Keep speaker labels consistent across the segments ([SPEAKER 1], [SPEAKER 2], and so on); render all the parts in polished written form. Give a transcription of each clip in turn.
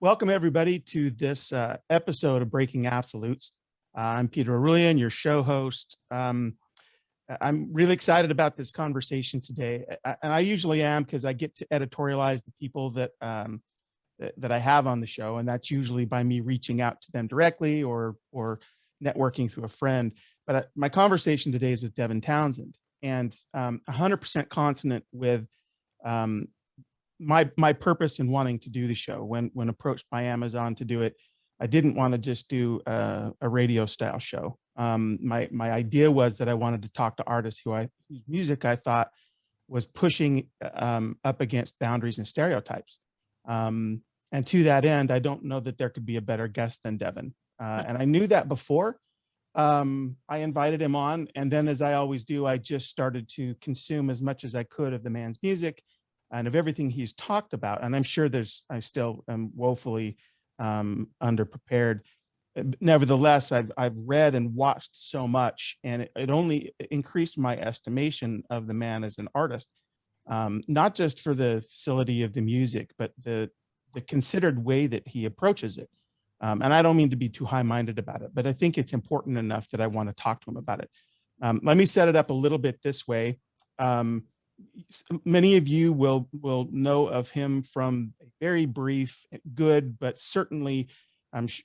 [SPEAKER 1] Welcome everybody to this episode of Breaking Absolutes. I'm Peter Orullian, your show host. I'm really excited about this conversation today, and I usually am because I get to editorialize the people that I have on the show, and that's usually by me reaching out to them directly or networking through a friend. But my conversation today is with Devin Townsend, and 100% consonant with my purpose in wanting to do the show. When approached by Amazon to do it, I didn't want to just do a radio style show. My idea was that I wanted to talk to artists whose music I thought was pushing up against boundaries and stereotypes. And to that end, I don't know that there could be a better guest than Devin. And I knew that before I invited him on. And then, as I always do, I just started to consume as much as I could of the man's music and of everything he's talked about. And I'm sure I still am woefully underprepared. Nevertheless, I've read and watched so much, and it only increased my estimation of the man as an artist, not just for the facility of the music, but the considered way that he approaches it. And I don't mean to be too high-minded about it, but I think it's important enough that I want to talk to him about it. Let me set it up a little bit this way. Many of you will know of him from a very brief, good, but certainly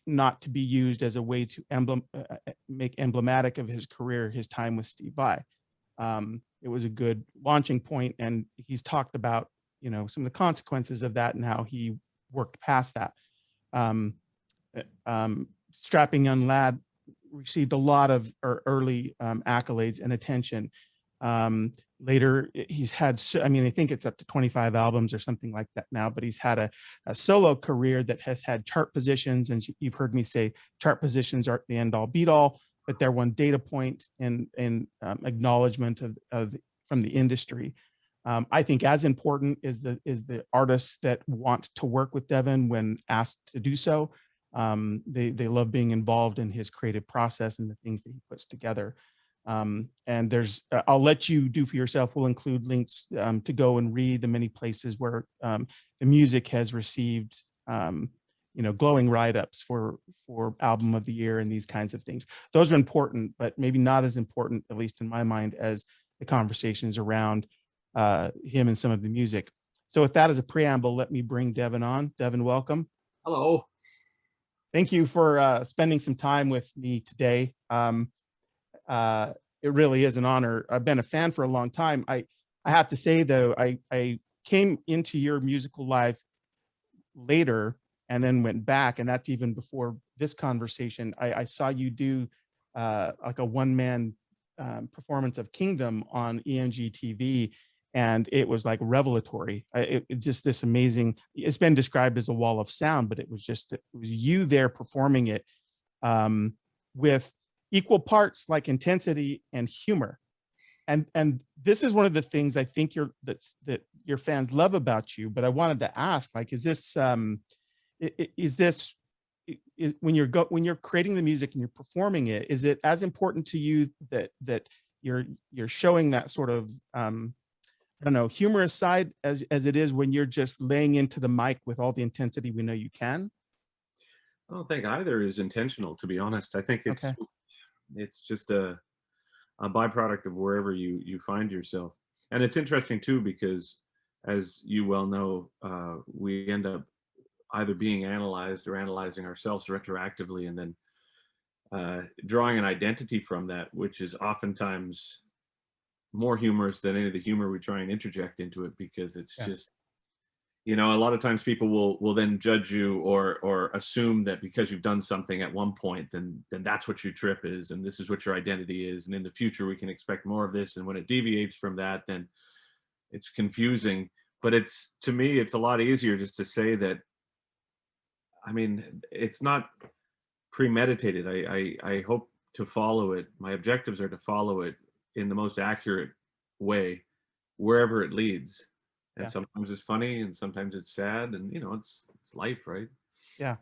[SPEAKER 1] not to be used as a way to make emblematic of his career, his time with Steve Vai. It was a good launching point, and he's talked about, some of the consequences of that and how he worked past that. Strapping young lad received a lot of early accolades and attention. Later, he's had, I think it's up to 25 albums or something like that now, but he's had a solo career that has had chart positions. And you've heard me say chart positions aren't the end all beat all, but they're one data point in acknowledgement from the industry. I think as important is the artists that want to work with Devin when asked to do so. They love being involved in his creative process and the things that he puts together. And I'll let you do for yourself. We'll include links to go and read the many places where the music has received, glowing write-ups for album of the year and these kinds of things. Those are important, but maybe not as important, at least in my mind, as the conversations around him and some of the music. So with that as a preamble, let me bring Devin on. Devin, welcome.
[SPEAKER 2] Hello.
[SPEAKER 1] Thank you for spending some time with me today. It really is an honor. I've been a fan for a long time. I have to say, though, I came into your musical life later and then went back, and that's even before this conversation. I saw you do like a one-man performance of Kingdom on EMG TV, and it was like revelatory. It just this amazing. It's been described as a wall of sound, but it was you there performing it with equal parts like intensity and humor. And this is one of the things I think that your fans love about you. But I wanted to ask, like, is this when you're creating the music and you're performing it, is it as important to you that you're showing that sort of humorous side as it is when you're just laying into the mic with all the intensity we know you can?
[SPEAKER 2] I don't think either is intentional, to be honest. I think it's okay. It's just a byproduct of wherever you find yourself. And it's interesting too, because as you well know, we end up either being analyzed or analyzing ourselves retroactively, and then drawing an identity from that, which is oftentimes more humorous than any of the humor we try and interject into it, because it's just, a lot of times people will then judge you or assume that because you've done something at one point, then that's what your trip is, and this is what your identity is, and in the future we can expect more of this, and when it deviates from that, then it's confusing. But to me, it's a lot easier just to say that, it's not premeditated. I hope to follow it. My objectives are to follow it in the most accurate way, wherever it leads. And sometimes it's funny and sometimes it's sad, and it's life, right?
[SPEAKER 1] Yeah.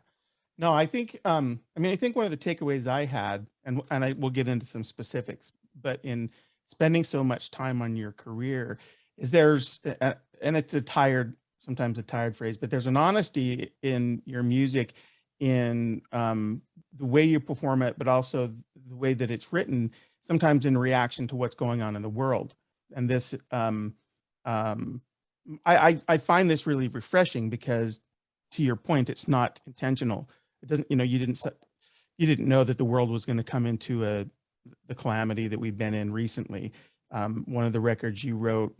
[SPEAKER 1] No, I think I think one of the takeaways I had, and I will get into some specifics, but in spending so much time on your career, is and it's a tired sometimes a tired phrase, but there's an honesty in your music, in the way you perform it, but also the way that it's written, sometimes in reaction to what's going on in the world. And this, I find this really refreshing because, to your point, it's not intentional. It doesn't, you know, you didn't know that the world was going to come into the calamity that we've been in recently. One of the records you wrote,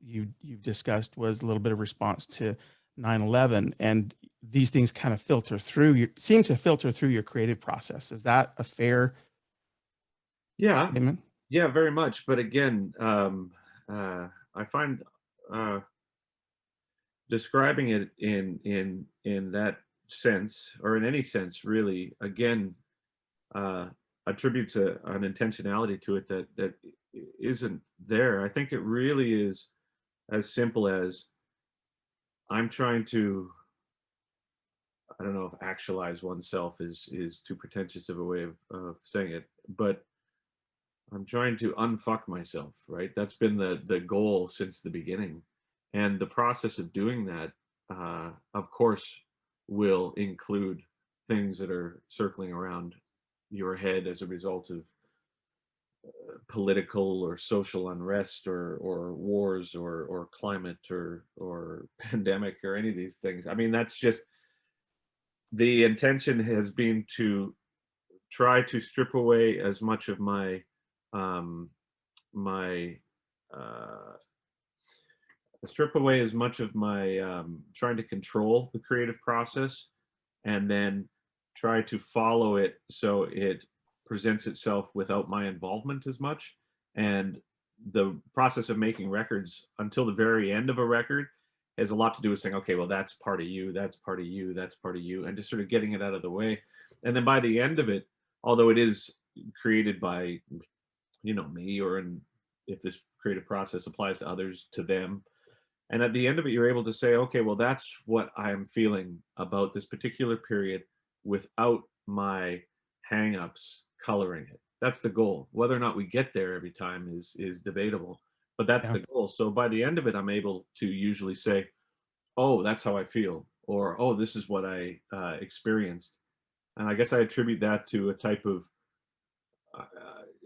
[SPEAKER 1] you've discussed, was a little bit of response to 9/11, and these things kind of seem to filter through your creative process. Is that a fair statement?
[SPEAKER 2] Yeah, very much. But again, I find describing it in that sense, or in any sense, really, again, attributes an intentionality to it that isn't there. I think it really is as simple as I'm trying to, I don't know if actualize oneself is too pretentious of a way of saying it, but I'm trying to unfuck myself, right? That's been the goal since the beginning. And the process of doing that, of course, will include things that are circling around your head as a result of political or social unrest, or wars, or climate, or pandemic, or any of these things. I mean, that's just, the intention has been to try to strip away as much of my um my strip away as much of my trying to control the creative process, and then try to follow it so it presents itself without my involvement as much. And the process of making records until the very end of a record has a lot to do with saying, okay, well, that's part of you, that's part of you, that's part of you, and just sort of getting it out of the way. And then by the end of it, although it is created by, you know, me, or if this creative process applies to others, to them, and at the end of it, you're able to say, okay, well, that's what I'm feeling about this particular period without my hangups coloring it. That's the goal. Whether or not we get there every time is debatable, but that's
[SPEAKER 1] Yeah.
[SPEAKER 2] the goal. So by the end of it, I'm able to usually say, oh, that's how I feel, or oh, this is what I experienced. And I guess I attribute that to a type of,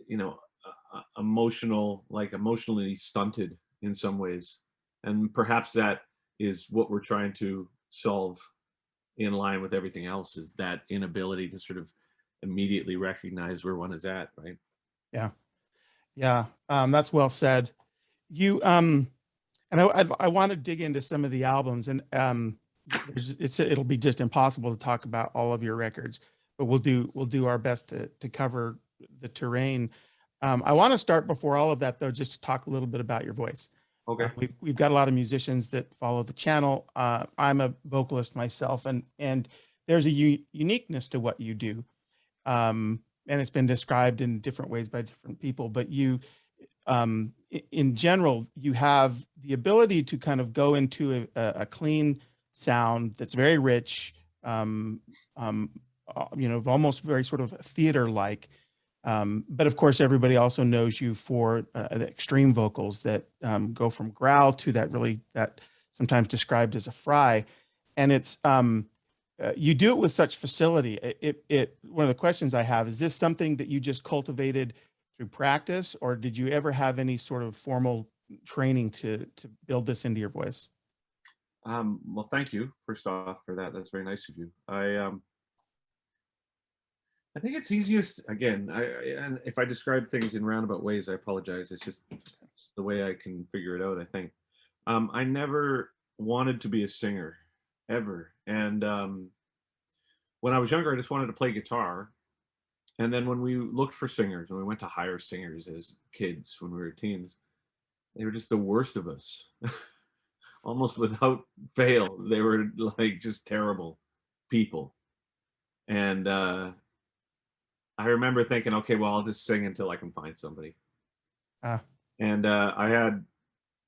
[SPEAKER 2] you know, emotionally stunted in some ways. And perhaps that is what we're trying to solve, in line with everything else, is that inability to sort of immediately recognize where one is at, right?
[SPEAKER 1] Yeah. Yeah. That's well said. You, and I want to dig into some of the albums, and it'll be just impossible to talk about all of your records, but we'll do our best to cover the terrain. I want to start, before all of that, though, just to talk a little bit about your voice.
[SPEAKER 2] Okay.
[SPEAKER 1] We've got a lot of musicians that follow the channel. I'm a vocalist myself, and there's a uniqueness to what you do, and it's been described in different ways by different people. But you, in general, you have the ability to kind of go into a clean sound that's very rich, you know, almost very sort of theater-like. But of course, everybody also knows you for the extreme vocals that go from growl to that sometimes described as a fry, and it's you do it with such facility. One of the questions I have is this something that you just cultivated through practice, or did you ever have any sort of formal training to build this into your voice?
[SPEAKER 2] Well, thank you first off for that. That's very nice of you. I think it's easiest, again, and if I describe things in roundabout ways, I apologize. It's the way I can figure it out, I think. I never wanted to be a singer, ever. And when I was younger, I just wanted to play guitar. And then when we looked for singers, when we went to hire singers as kids, when we were teens, they were just the worst of us. Almost without fail, they were like just terrible people. And I remember thinking, okay, well, I'll just sing until I can find somebody.
[SPEAKER 1] Ah,
[SPEAKER 2] And I had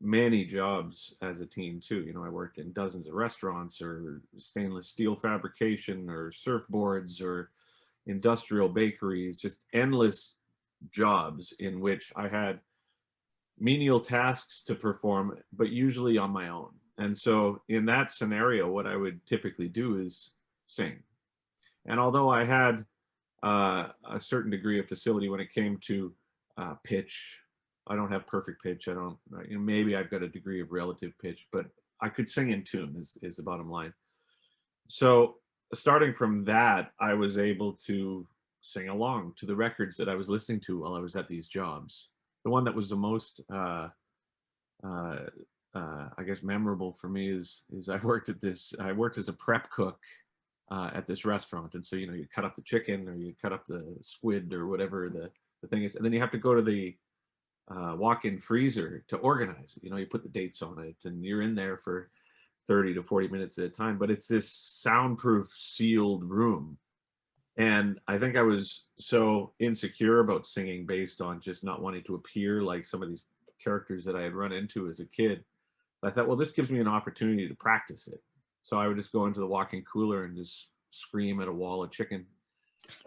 [SPEAKER 2] many jobs as a teen too. You know, I worked in dozens of restaurants, or stainless steel fabrication, or surfboards, or industrial bakeries, just endless jobs in which I had menial tasks to perform, but usually on my own. And so in that scenario, what I would typically do is sing. And although I had a certain degree of facility when it came to pitch, I don't have perfect pitch. I don't, you know, maybe I've got a degree of relative pitch, but I could sing in tune is the bottom line. So starting from that, I was able to sing along to the records that I was listening to while I was at these jobs. The one that was the most, I guess, memorable for me is I worked as a prep cook at this restaurant. And so, you know, you cut up the chicken or you cut up the squid or whatever the thing is. And then you have to go to the walk-in freezer to organize it. You know, you put the dates on it and you're in there for 30 to 40 minutes at a time, but it's this soundproof sealed room. And I think I was so insecure about singing based on just not wanting to appear like some of these characters that I had run into as a kid. I thought, well, this gives me an opportunity to practice it. So I would just go into the walk-in cooler and just scream at a wall of chicken.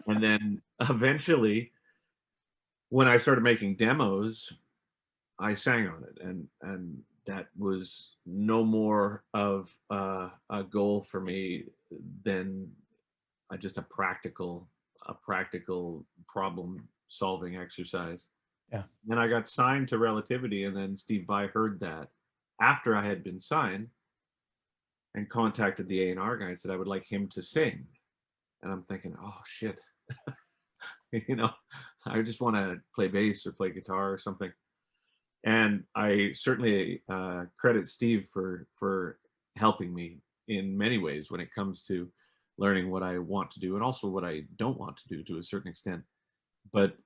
[SPEAKER 2] And then eventually, when I started making demos, I sang on it. And that was no more of a goal for me than just a practical problem solving exercise.
[SPEAKER 1] Yeah.
[SPEAKER 2] And I got signed to Relativity, and then Steve Vai heard that after I had been signed and contacted the A&R guy and said I would like him to sing. And I'm thinking, oh shit, you know, I just want to play bass or play guitar or something. And I certainly credit Steve for helping me in many ways when it comes to learning what I want to do and also what I don't want to do to a certain extent. But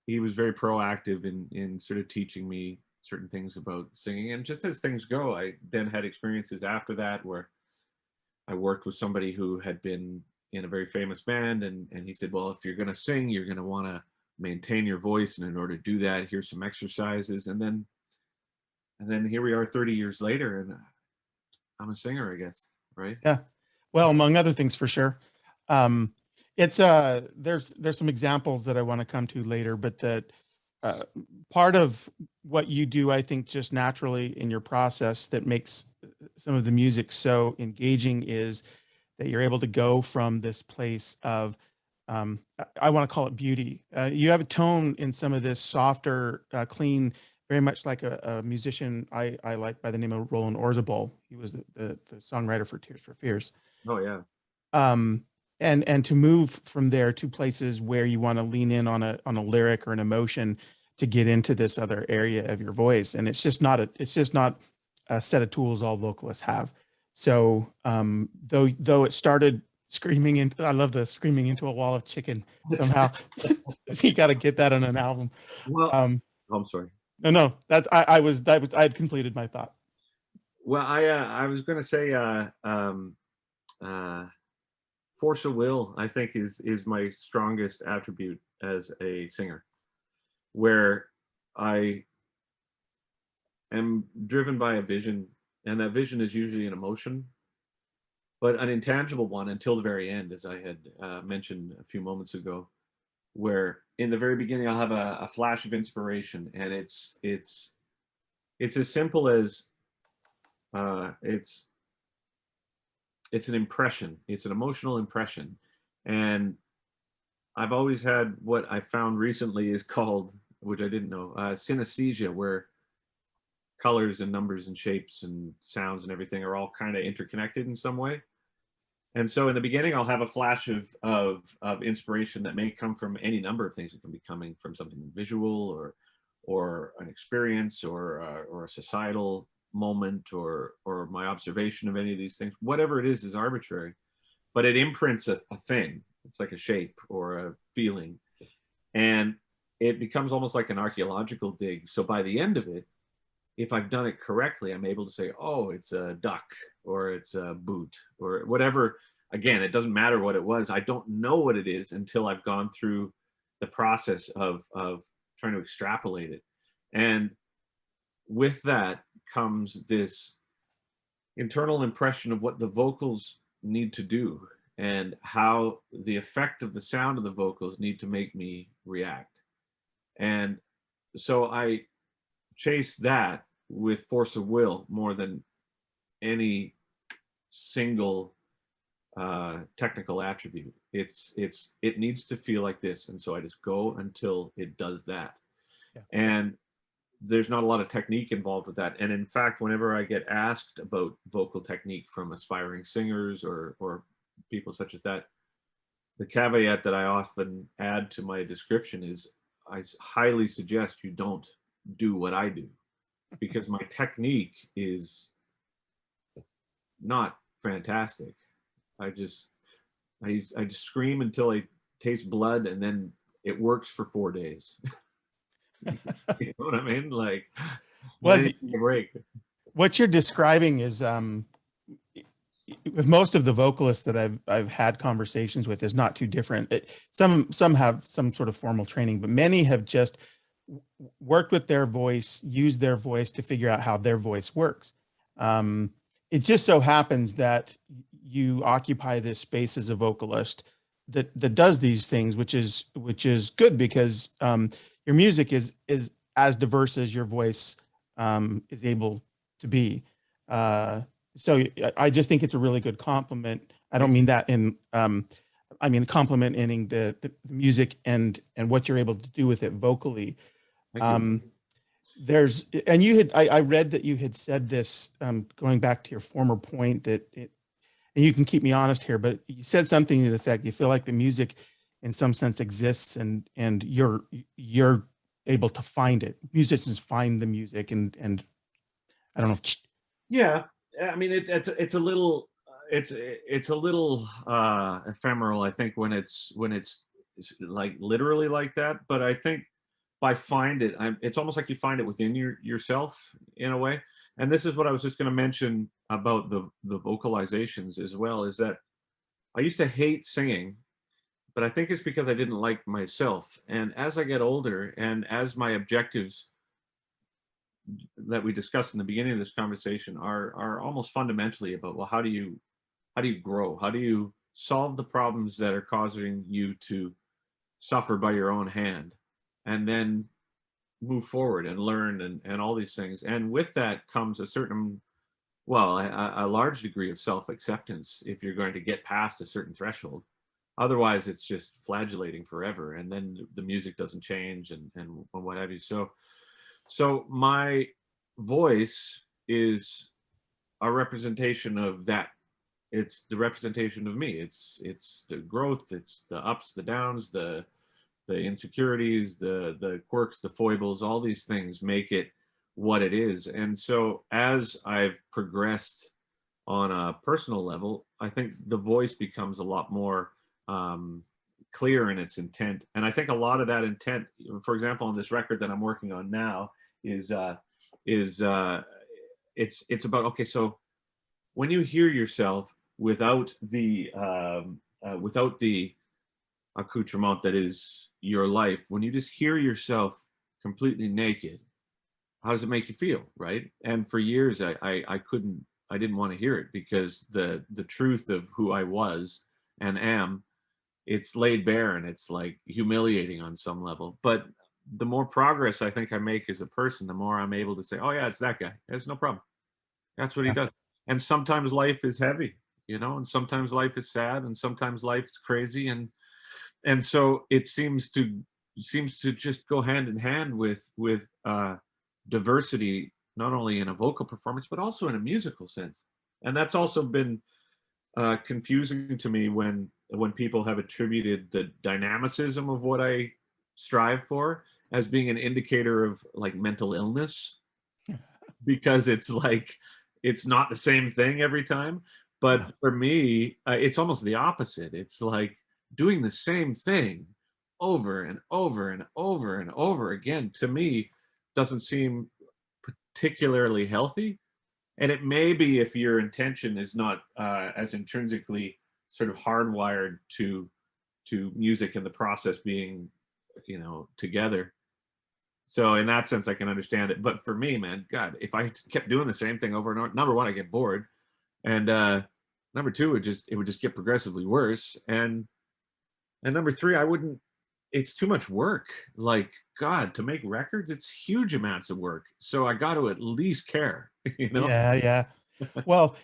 [SPEAKER 2] he was very proactive in sort of teaching me certain things about singing. And just as things go, I then had experiences after that where I worked with somebody who had been in a very famous band, and he said, well, if you're going to sing, you're going to want to maintain your voice, and in order to do that, here's some exercises. And then here we are 30 years later, and I'm a singer, I guess, right?
[SPEAKER 1] Yeah, well, among other things, for sure. It's there's some examples that I want to come to later, but that part of what you do, I think, just naturally in your process that makes some of the music so engaging is that you're able to go from this place of I want to call it beauty. You have a tone in some of this softer, clean, very much like a musician I like by the name of Roland Orzabal. He was the songwriter for Tears for Fears.
[SPEAKER 2] Oh yeah.
[SPEAKER 1] And to move from there to places where you want to lean in on a lyric or an emotion to get into this other area of your voice. And it's just not a set of tools all vocalists have. So though it started screaming into, I love the screaming into a wall of chicken somehow. You got to get that on an album.
[SPEAKER 2] Well, I'm sorry.
[SPEAKER 1] No, that's I had completed my thought.
[SPEAKER 2] Well, I was going to say force of will, I think, is my strongest attribute as a singer, where I am driven by a vision, and that vision is usually an emotion, but an intangible one until the very end, as I had mentioned a few moments ago, where in the very beginning I'll have a flash of inspiration, and it's as simple as it's an impression. It's an emotional impression. And I've always had what I found recently is called, which I didn't know, synesthesia, where colors and numbers and shapes and sounds and everything are all kind of interconnected in some way. And so in the beginning, I'll have a flash of inspiration that may come from any number of things. It can be coming from something visual or an experience or a societal moment or my observation of any of these things. Whatever it is arbitrary, but it imprints a thing. It's like a shape or a feeling, and it becomes almost like an archaeological dig. So by the end of it, if I've done it correctly, I'm able to say, oh, it's a duck or it's a boot or whatever. Again, it doesn't matter what it was. I don't know what it is until I've gone through the process of trying to extrapolate it. And with that comes this internal impression of what the vocals need to do and how the effect of the sound of the vocals need to make me react. And so I chase that with force of will more than any single technical attribute. It needs to feel like this, and so I just go until it does that.
[SPEAKER 1] Yeah.
[SPEAKER 2] And there's not a lot of technique involved with that. And in fact, whenever I get asked about vocal technique from aspiring singers or people such as that, the caveat that I often add to my description is I highly suggest you don't do what I do, because my technique is not fantastic. I just scream until I taste blood, and then it works for 4 days. You know what I mean? Like,
[SPEAKER 1] well,
[SPEAKER 2] break.
[SPEAKER 1] What you're describing is with most of the vocalists that I've had conversations with is not too different. Some have some sort of formal training, but many have just worked with their voice, used their voice to figure out how their voice works. It just so happens that you occupy this space as a vocalist that does these things, which is good, because your music is as diverse as your voice is able to be. So I just think it's a really good compliment. I don't mean that in, I mean complimenting the music and what you're able to do with it vocally. There's, and I read that you had said this, going back to your former point, that and you can keep me honest here, but you said something to the effect, you feel like the music in some sense exists, and you're able to find it. Musicians find the music, and I don't know.
[SPEAKER 2] Yeah, I mean, it's a little ephemeral, I think, when it's like literally like that. But I think by find it, it's almost like you find it within yourself in a way. And this is what I was just going to mention about the vocalizations as well, is that I used to hate singing, but I think it's because I didn't like myself. And as I get older, and as my objectives that we discussed in the beginning of this conversation are almost fundamentally about, well, how do you grow? How do you solve the problems that are causing you to suffer by your own hand, and then move forward and learn and all these things? And with that comes a certain, well, a large degree of self-acceptance, if you're going to get past a certain threshold. Otherwise, it's just flagellating forever, and then the music doesn't change and what have you. So my voice is a representation of that. It's the representation of me. It's the growth, it's the ups, the downs, the insecurities, the quirks, the foibles. All these things make it what it is. And so as I've progressed on a personal level, I think the voice becomes a lot more clear in its intent. And I think a lot of that intent, for example, on this record that I'm working on now, is it's about, okay, so when you hear yourself without the accoutrement that is your life, when you just hear yourself completely naked, how does it make you feel, right? And for years I didn't want to hear it, because the truth of who I was and am, it's laid bare, and it's like humiliating on some level. But the more progress I think I make as a person, the more I'm able to say, oh yeah, it's that guy. It's no problem. That's what he does. And sometimes life is heavy, and sometimes life is sad, and sometimes life is crazy. And so it seems to just go hand in hand with diversity, not only in a vocal performance, but also in a musical sense. And that's also been confusing to me when people have attributed the dynamicism of what I strive for as being an indicator of like mental illness, because it's like, it's not the same thing every time. But for me, it's almost the opposite. It's like doing the same thing over and over and over and over again, to me, doesn't seem particularly healthy. And it may be if your intention is not as intrinsically sort of hardwired to music and the process being, together. So in that sense, I can understand it. But for me, man, God, if I kept doing the same thing over and over, number one, I get bored, and number two, it would just get progressively worse, and number three, it's too much work. Like, God, to make records, it's huge amounts of work. So I got to at least care,
[SPEAKER 1] Yeah. Well,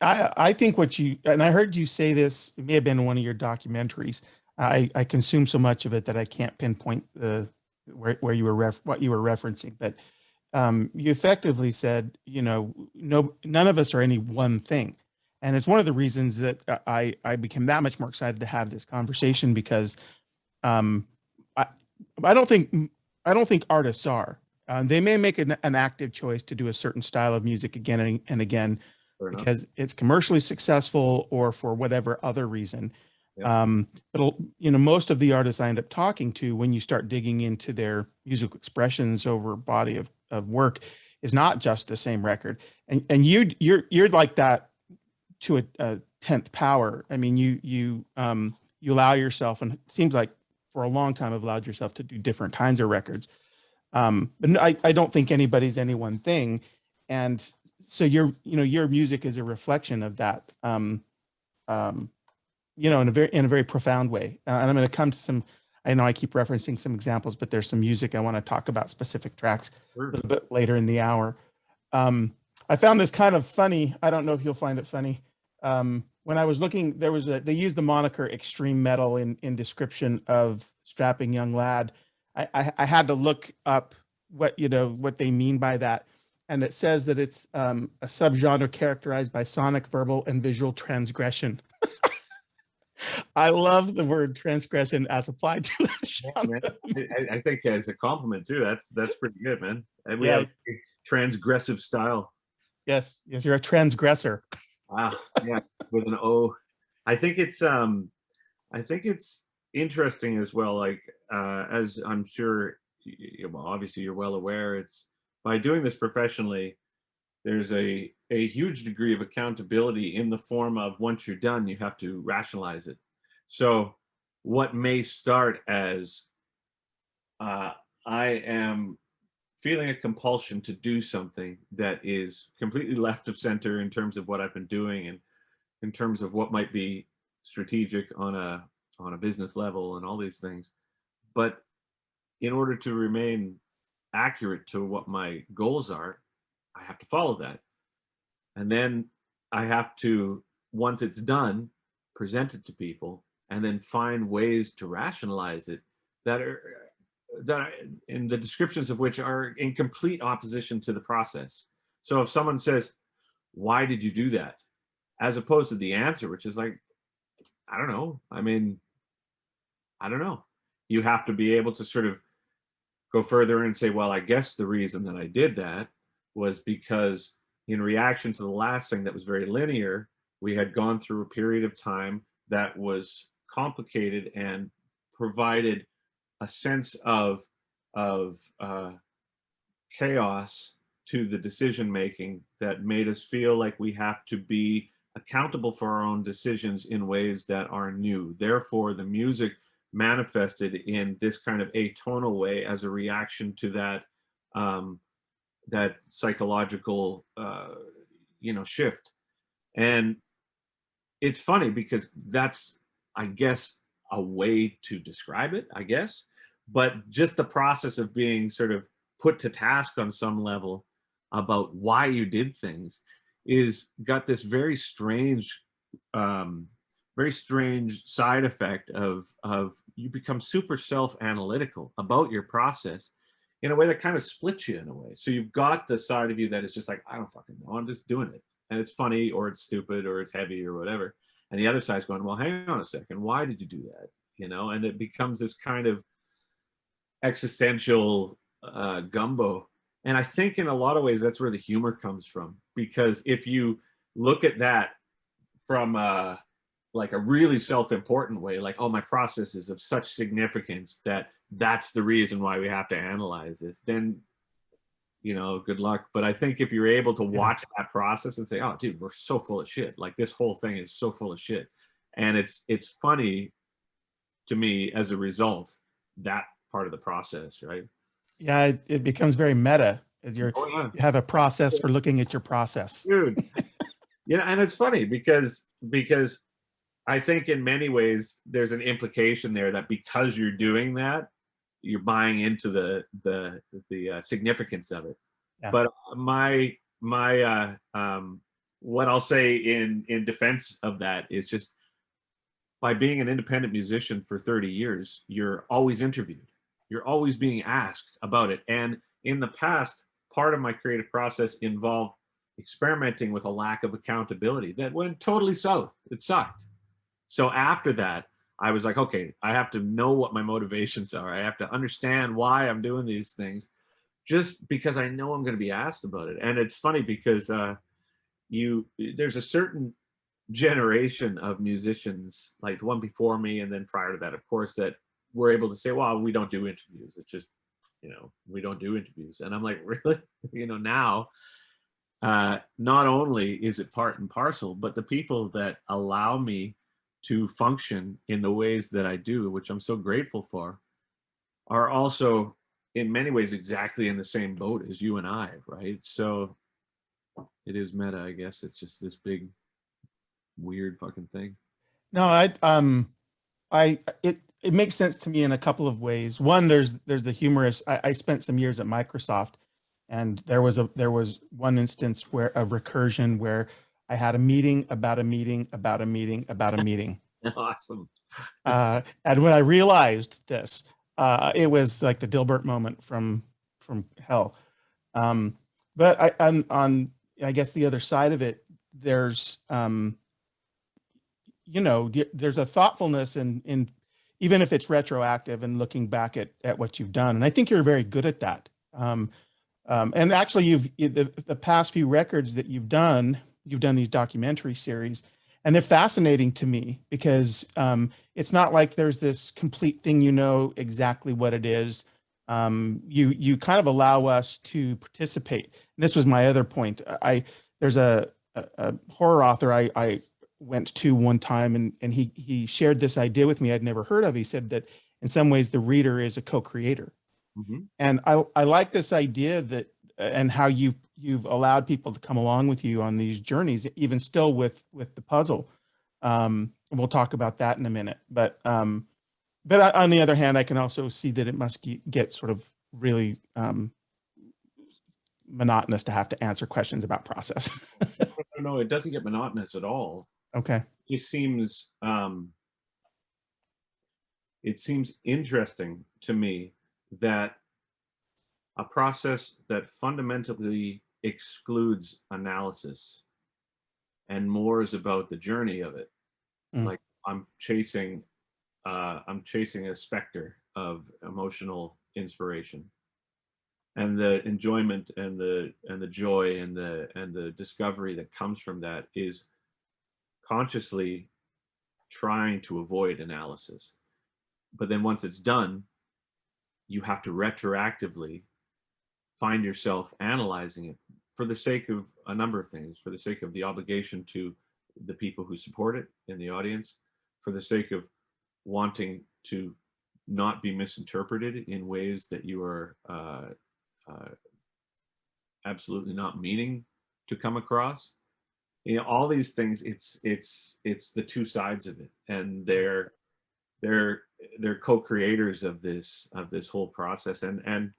[SPEAKER 1] I think what you, and I heard you say this, it may have been in one of your documentaries. I consume so much of it that I can't pinpoint where you were what you were referencing, but you effectively said, you know, no, none of us are any one thing. And it's one of the reasons that I became that much more excited to have this conversation because um, I, I don't think I don't think artists are. They may make an active choice to do a certain style of music again and again
[SPEAKER 2] Fair enough.
[SPEAKER 1] because it's commercially successful or for whatever other reason.
[SPEAKER 2] Yep.
[SPEAKER 1] But you know, most of the artists I end up talking to, when you start digging into their musical expressions over a body of work, is not just the same record. And you're like that to a tenth power. I mean, you allow yourself, and it seems like for a long time have allowed yourself to do different kinds of records. But I don't think anybody's any one thing. And so your music is a reflection of that. You know, in a very profound way. And I'm going to come to some, I know I keep referencing some examples, but there's some music I want to talk about, specific tracks a
[SPEAKER 2] Sure.
[SPEAKER 1] little bit later in the hour. I found this kind of funny. I don't know if you'll find it funny. When I was looking, they used the moniker extreme metal in description of Strapping Young Lad. I had to look up what they mean by that. And it says that it's a subgenre characterized by sonic, verbal, and visual transgression. I love the word transgression as applied to that genre.
[SPEAKER 2] I think as a compliment too, that's pretty good, man. And we
[SPEAKER 1] Yeah.
[SPEAKER 2] have transgressive style.
[SPEAKER 1] Yes, you're a transgressor.
[SPEAKER 2] Wow, yeah, with an O. I think it's interesting as well. Like as I'm sure, well, obviously you're well aware. It's by doing this professionally, there's a huge degree of accountability in the form of once you're done, you have to rationalize it. So what may start as I am feeling a compulsion to do something that is completely left of center in terms of what I've been doing and in terms of what might be strategic on a business level and all these things. But in order to remain accurate to what my goals are, I have to follow that. And then I have to, once it's done, present it to people and then find ways to rationalize it that are in the descriptions of which are in complete opposition to the process. So if someone says, why did you do that? As opposed to the answer, which is like, I don't know. I mean, I don't know. You have to be able to sort of go further and say, well, I guess the reason that I did that was because in reaction to the last thing that was very linear, we had gone through a period of time that was complicated and provided a sense of chaos to the decision making that made us feel like we have to be accountable for our own decisions in ways that are new. Therefore, the music manifested in this kind of atonal way as a reaction to that that psychological shift. And it's funny because that's, I guess, a way to describe it, I guess. But just the process of being sort of put to task on some level about why you did things is got this very strange side effect of you become super self-analytical about your process in a way that kind of splits you in a way. So you've got the side of you that is just like, I don't fucking know, I'm just doing it. And it's funny or it's stupid or it's heavy or whatever. And the other side's going, well, hang on a second, why did you do that? And it becomes this kind of existential gumbo. And I think in a lot of ways, that's where the humor comes from. Because if you look at that from like a really self-important way, like, oh, my process is of such significance that that's the reason why we have to analyze this, then, good luck. But I think if you're able to watch that process and say, oh, dude, we're so full of shit. Like this whole thing is so full of shit. And it's funny to me as a result, that part of the process, right?
[SPEAKER 1] Yeah, it becomes very meta. You have a process for looking at your process.
[SPEAKER 2] Dude. And it's funny because I think in many ways there's an implication there that because you're doing that, you're buying into the significance of it. Yeah. But my what I'll say in defense of that is just by being an independent musician for 30 years, you're always interviewed. You're always being asked about it. And in the past, part of my creative process involved experimenting with a lack of accountability that went totally south. It sucked. So after that, I was like, okay, I have to know what my motivations are. I have to understand why I'm doing these things, just because I know I'm going to be asked about it. And it's funny because there's a certain generation of musicians, like the one before me and then prior to that, of course, that were able to say, well, we don't do interviews. It's just, we don't do interviews. And I'm like, really? Now, not only is it part and parcel, but the people that allow me to function in the ways that I do, which I'm so grateful for, are also in many ways exactly in the same boat as you and I, right? So it is meta, I guess. It's just this big, weird fucking thing.
[SPEAKER 1] No, it makes sense to me in a couple of ways. One, there's the humorous. I spent some years at Microsoft, and there was one instance of recursion where I had a meeting about a meeting about a meeting about a meeting.
[SPEAKER 2] Awesome.
[SPEAKER 1] And when I realized this, it was like the Dilbert moment from hell. But I guess the other side of it, there's there's a thoughtfulness in even if it's retroactive and looking back at what you've done. And I think you're very good at that. And actually the past few records that you've done these documentary series, and they're fascinating to me because it's not like there's this complete thing, exactly what it is. You kind of allow us to participate. And this was my other point. There's a horror author I went to one time, and he shared this idea with me I'd never heard of. He said that in some ways the reader is a co-creator. Mm-hmm. And I like this idea that, and how you've allowed people to come along with you on these journeys, even still with the puzzle. We'll talk about that in a minute. But on the other hand, I can also see that it must get sort of really monotonous to have to answer questions about process.
[SPEAKER 2] No, it doesn't get monotonous at all.
[SPEAKER 1] Okay.
[SPEAKER 2] It seems interesting to me that a process that fundamentally excludes analysis and more is about the journey of it. Like I'm chasing a specter of emotional inspiration, and the enjoyment and the joy and the discovery that comes from that is consciously trying to avoid analysis. But then once it's done, you have to retroactively find yourself analyzing it for the sake of a number of things, for the sake of the obligation to the people who support it in the audience, for the sake of wanting to not be misinterpreted in ways that you are absolutely not meaning to come across. All these things, it's the two sides of it, and they're co-creators of this whole process, and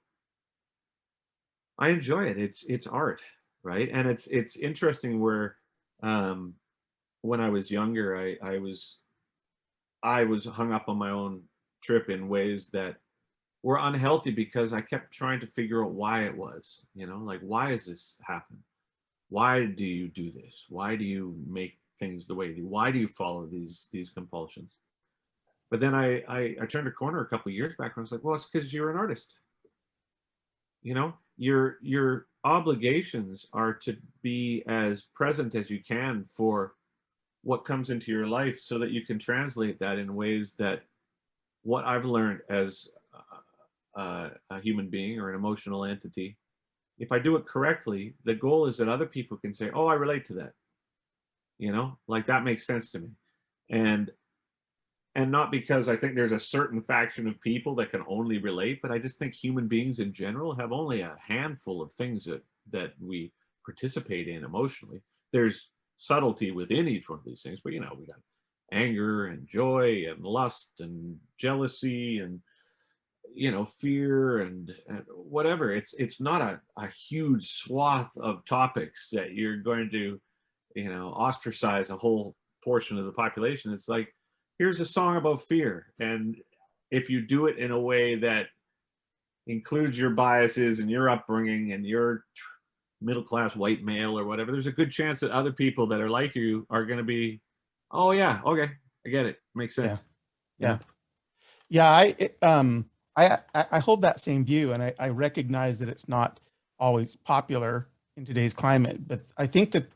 [SPEAKER 2] I enjoy it. It's art, right? And it's interesting where when I was younger, I was hung up on my own trip in ways that were unhealthy because I kept trying to figure out why it was, like, why is this happen? Why do you do this? Why do you make things the way you do? Why do you follow these compulsions? But then I turned a corner a couple of years back and I was like, well, it's because you're an artist. Your obligations are to be as present as you can for what comes into your life, so that you can translate that in ways that what I've learned as a human being or an emotional entity, if I do it correctly, the goal is that other people can say, oh, I relate to that. Like, that makes sense to me. And not because I think there's a certain faction of people that can only relate, but I just think human beings in general have only a handful of things that we participate in emotionally. There's subtlety within each one of these things, but we got anger and joy and lust and jealousy and fear and whatever. It's not a huge swath of topics that you're going to ostracize a whole portion of the population. It's like, here's a song about fear, and if you do it in a way that includes your biases and your upbringing and your middle-class white male or whatever, there's a good chance that other people that are like you are going to be, oh yeah, okay, I get it, makes sense.
[SPEAKER 1] Yeah. I hold that same view, and I recognize that it's not always popular in today's climate, but I think and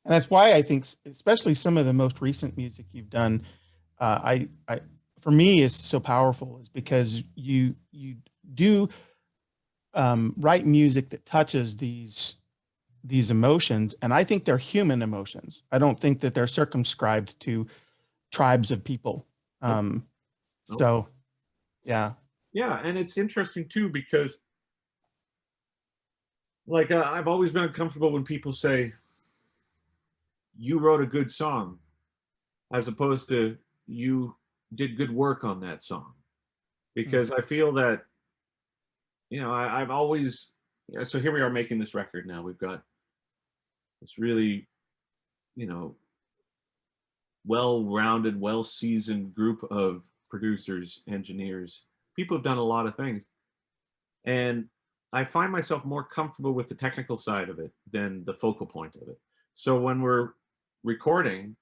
[SPEAKER 1] that's why I think especially some of the most recent music you've done, for me is so powerful, is because you do write music that touches these emotions, and I think they're human emotions. I don't think that they're circumscribed to tribes of people. So yeah,
[SPEAKER 2] and it's interesting too, because like I've always been uncomfortable when people say you wrote a good song, as opposed to you did good work on that song, because I feel that I've always, so here we are making this record now. We've got this really well-rounded, well-seasoned group of producers, engineers, people have done a lot of things, and I find myself more comfortable with the technical side of it than the focal point of it. So when we're recording,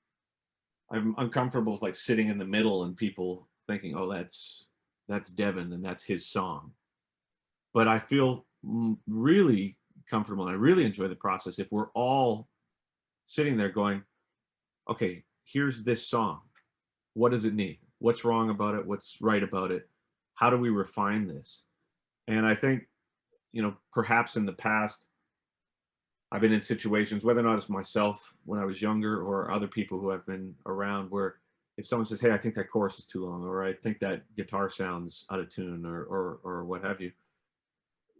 [SPEAKER 2] I'm uncomfortable with like sitting in the middle and people thinking, oh, that's Devin and that's his song. But I feel really comfortable, and I really enjoy the process if we're all sitting there going, okay, here's this song. What does it need? What's wrong about it? What's right about it? How do we refine this? And I think, perhaps in the past, I've been in situations, whether or not it's myself when I was younger or other people who have been around, where if someone says, hey, I think that chorus is too long, or I think that guitar sounds out of tune, or what have you,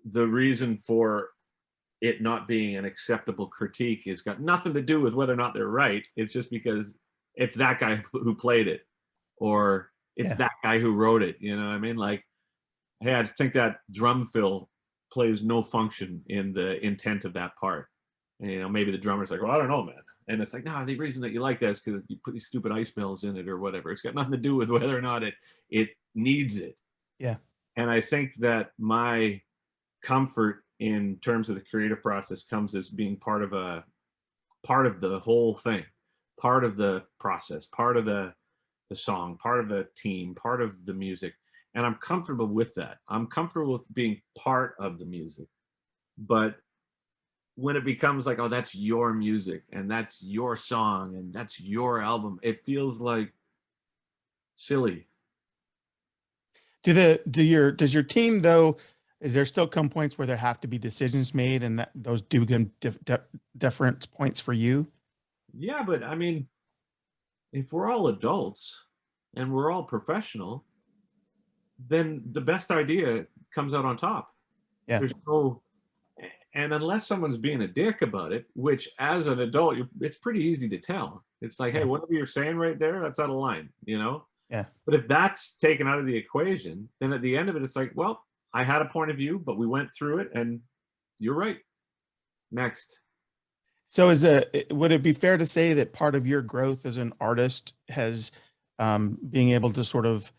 [SPEAKER 2] the reason for it not being an acceptable critique has got nothing to do with whether or not they're right. It's just because it's that guy who played it, or it's that guy who wrote it. You know what I mean? Like, hey, I think that drum fill plays no function in the intent of that part. And maybe the drummer's like, well, I don't know, man. And it's like, no, the reason that you like that is because you put these stupid ice bells in it or whatever. It's got nothing to do with whether or not it needs it.
[SPEAKER 1] Yeah.
[SPEAKER 2] And I think that my comfort in terms of the creative process comes as being part of the whole thing, part of the process, part of the song, part of the team, part of the music. And I'm comfortable with that. I'm comfortable with being part of the music. But when it becomes like, oh, that's your music and that's your song and that's your album, it feels like silly.
[SPEAKER 1] Does your team, though, is there still come points where there have to be decisions made, and that those do become different points for you?
[SPEAKER 2] Yeah, but I mean, if we're all adults and we're all professional, then the best idea comes out on top.
[SPEAKER 1] Yeah.
[SPEAKER 2] And unless someone's being a dick about it, which as an adult, it's pretty easy to tell. It's like, hey, whatever you're saying right there, that's out of line,
[SPEAKER 1] Yeah.
[SPEAKER 2] But if that's taken out of the equation, then at the end of it, it's like, well, I had a point of view, but we went through it and you're right. Next.
[SPEAKER 1] So would it be fair to say that part of your growth as an artist has being able to sort of,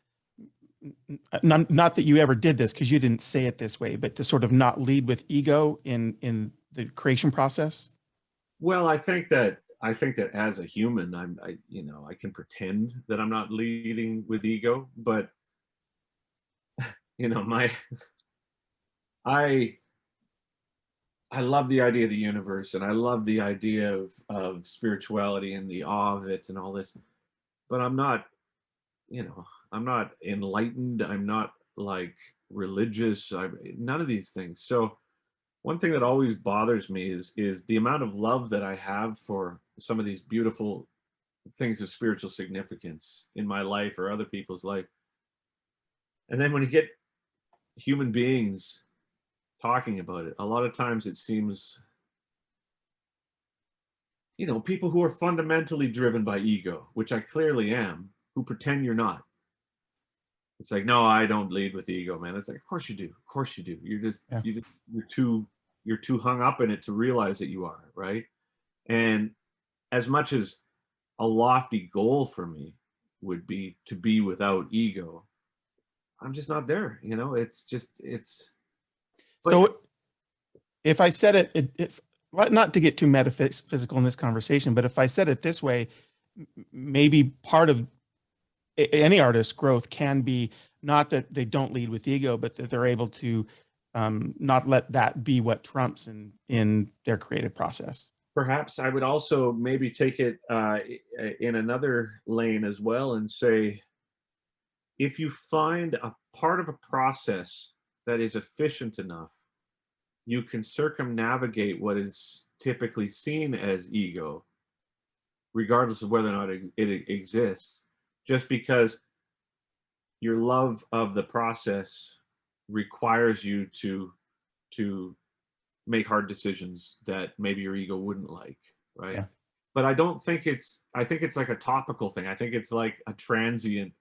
[SPEAKER 1] not that you ever did this because you didn't say it this way, but to sort of not lead with ego in the creation process?
[SPEAKER 2] Well, I think that as a human, I can pretend that I'm not leading with ego, but I love the idea of the universe, and I love the idea of spirituality and the awe of it and all this, but I'm not enlightened. I'm not like religious. None of these things. So one thing that always bothers me is the amount of love that I have for some of these beautiful things of spiritual significance in my life or other people's life. And then when you get human beings talking about it, a lot of times it seems, people who are fundamentally driven by ego, which I clearly am, who pretend you're not. It's like, no, I don't lead with ego, man. It's like, of course you do. Of course you do. You're too hung up in it to realize that you are, right? And as much as a lofty goal for me would be to be without ego, I'm just not there. You know, it's just, it's, but
[SPEAKER 1] So if I said it, if not to get too metaphysical in this conversation, but if I said it this way, maybe part of any artist's growth can be not that they don't lead with ego, but that they're able to not let that be what trumps in their creative process.
[SPEAKER 2] perhaps I would also maybe take it in another lane as well and say, if you find a part of a process that is efficient enough, you can circumnavigate what is typically seen as ego, regardless of whether or not it exists, just because your love of the process requires you to make hard decisions that maybe your ego wouldn't like, right?
[SPEAKER 1] Yeah.
[SPEAKER 2] But I don't think it's, I think it's like a topical thing. I think it's like a transient,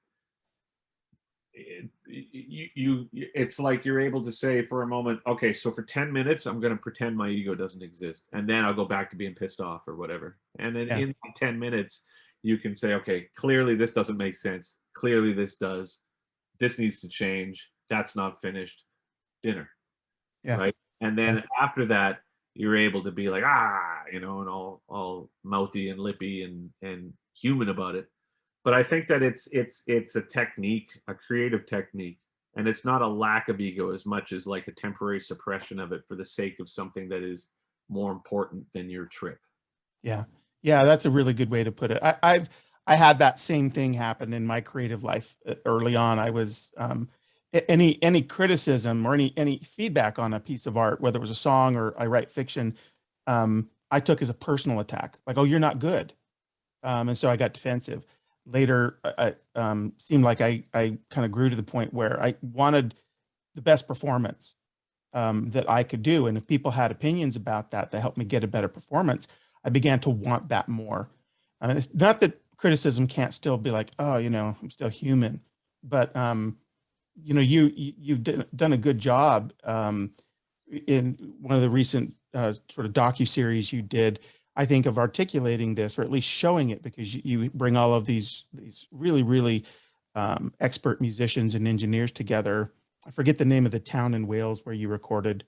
[SPEAKER 2] it's like you're able to say for a moment, okay, so for 10 minutes I'm going to pretend my ego doesn't exist, and then I'll go back to being pissed off or whatever, and then in 10 minutes you can say, okay, clearly this doesn't make sense, clearly this does, this needs to change, that's not finished, dinner. Right? And then after that you're able to be like, you know, and all mouthy and lippy and human about it. But I think that it's a technique, a creative technique, and it's not a lack of ego as much as like a temporary suppression of it for the sake of something that is more important than your trip.
[SPEAKER 1] Yeah. Yeah, that's a really good way to put it. I had that same thing happen in my creative life early on. I was any criticism or any feedback on a piece of art, whether it was a song or I write fiction, I took as a personal attack, like, oh, you're not good. And so I got defensive. Later, I seemed like I kind of grew to the point where I wanted the best performance that I could do. And if people had opinions about that, that helped me get a better performance, I began to want that more. I mean, it's not that criticism can't still be like, oh, you know, I'm still human, but you know, you've done a good job in one of the recent sort of docu-series you did, I think, of articulating this, or at least showing it, because you bring all of these really, really expert musicians and engineers together. I forget the name of the town in Wales where you recorded,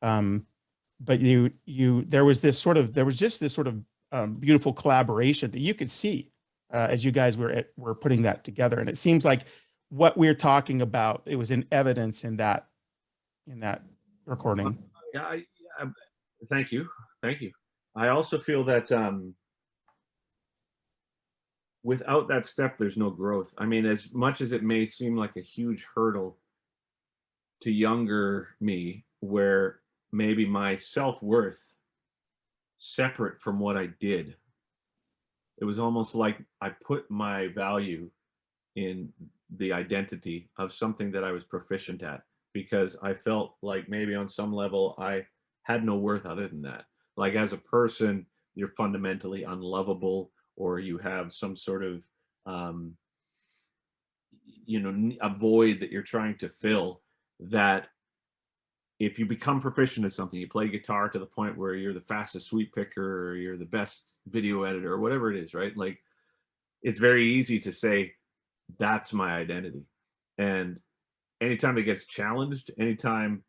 [SPEAKER 1] but there was just this sort of beautiful collaboration that you could see as you guys were putting that together. And it seems like what we're talking about, it was in evidence in that recording.
[SPEAKER 2] Yeah, thank you. I also feel that without that step, there's no growth. I mean, as much as it may seem like a huge hurdle to younger me, where maybe my self-worth separate from what I did, it was almost like I put my value in the identity of something that I was proficient at, because I felt like maybe on some level I had no worth other than that. Like, as a person, you're fundamentally unlovable, or you have some sort of you know, a void that you're trying to fill, that if you become proficient at something, you play guitar to the point where you're the fastest sweep picker, or you're the best video editor, or whatever it is, right? Like, it's very easy to say that's my identity. And anytime it gets challenged, anytime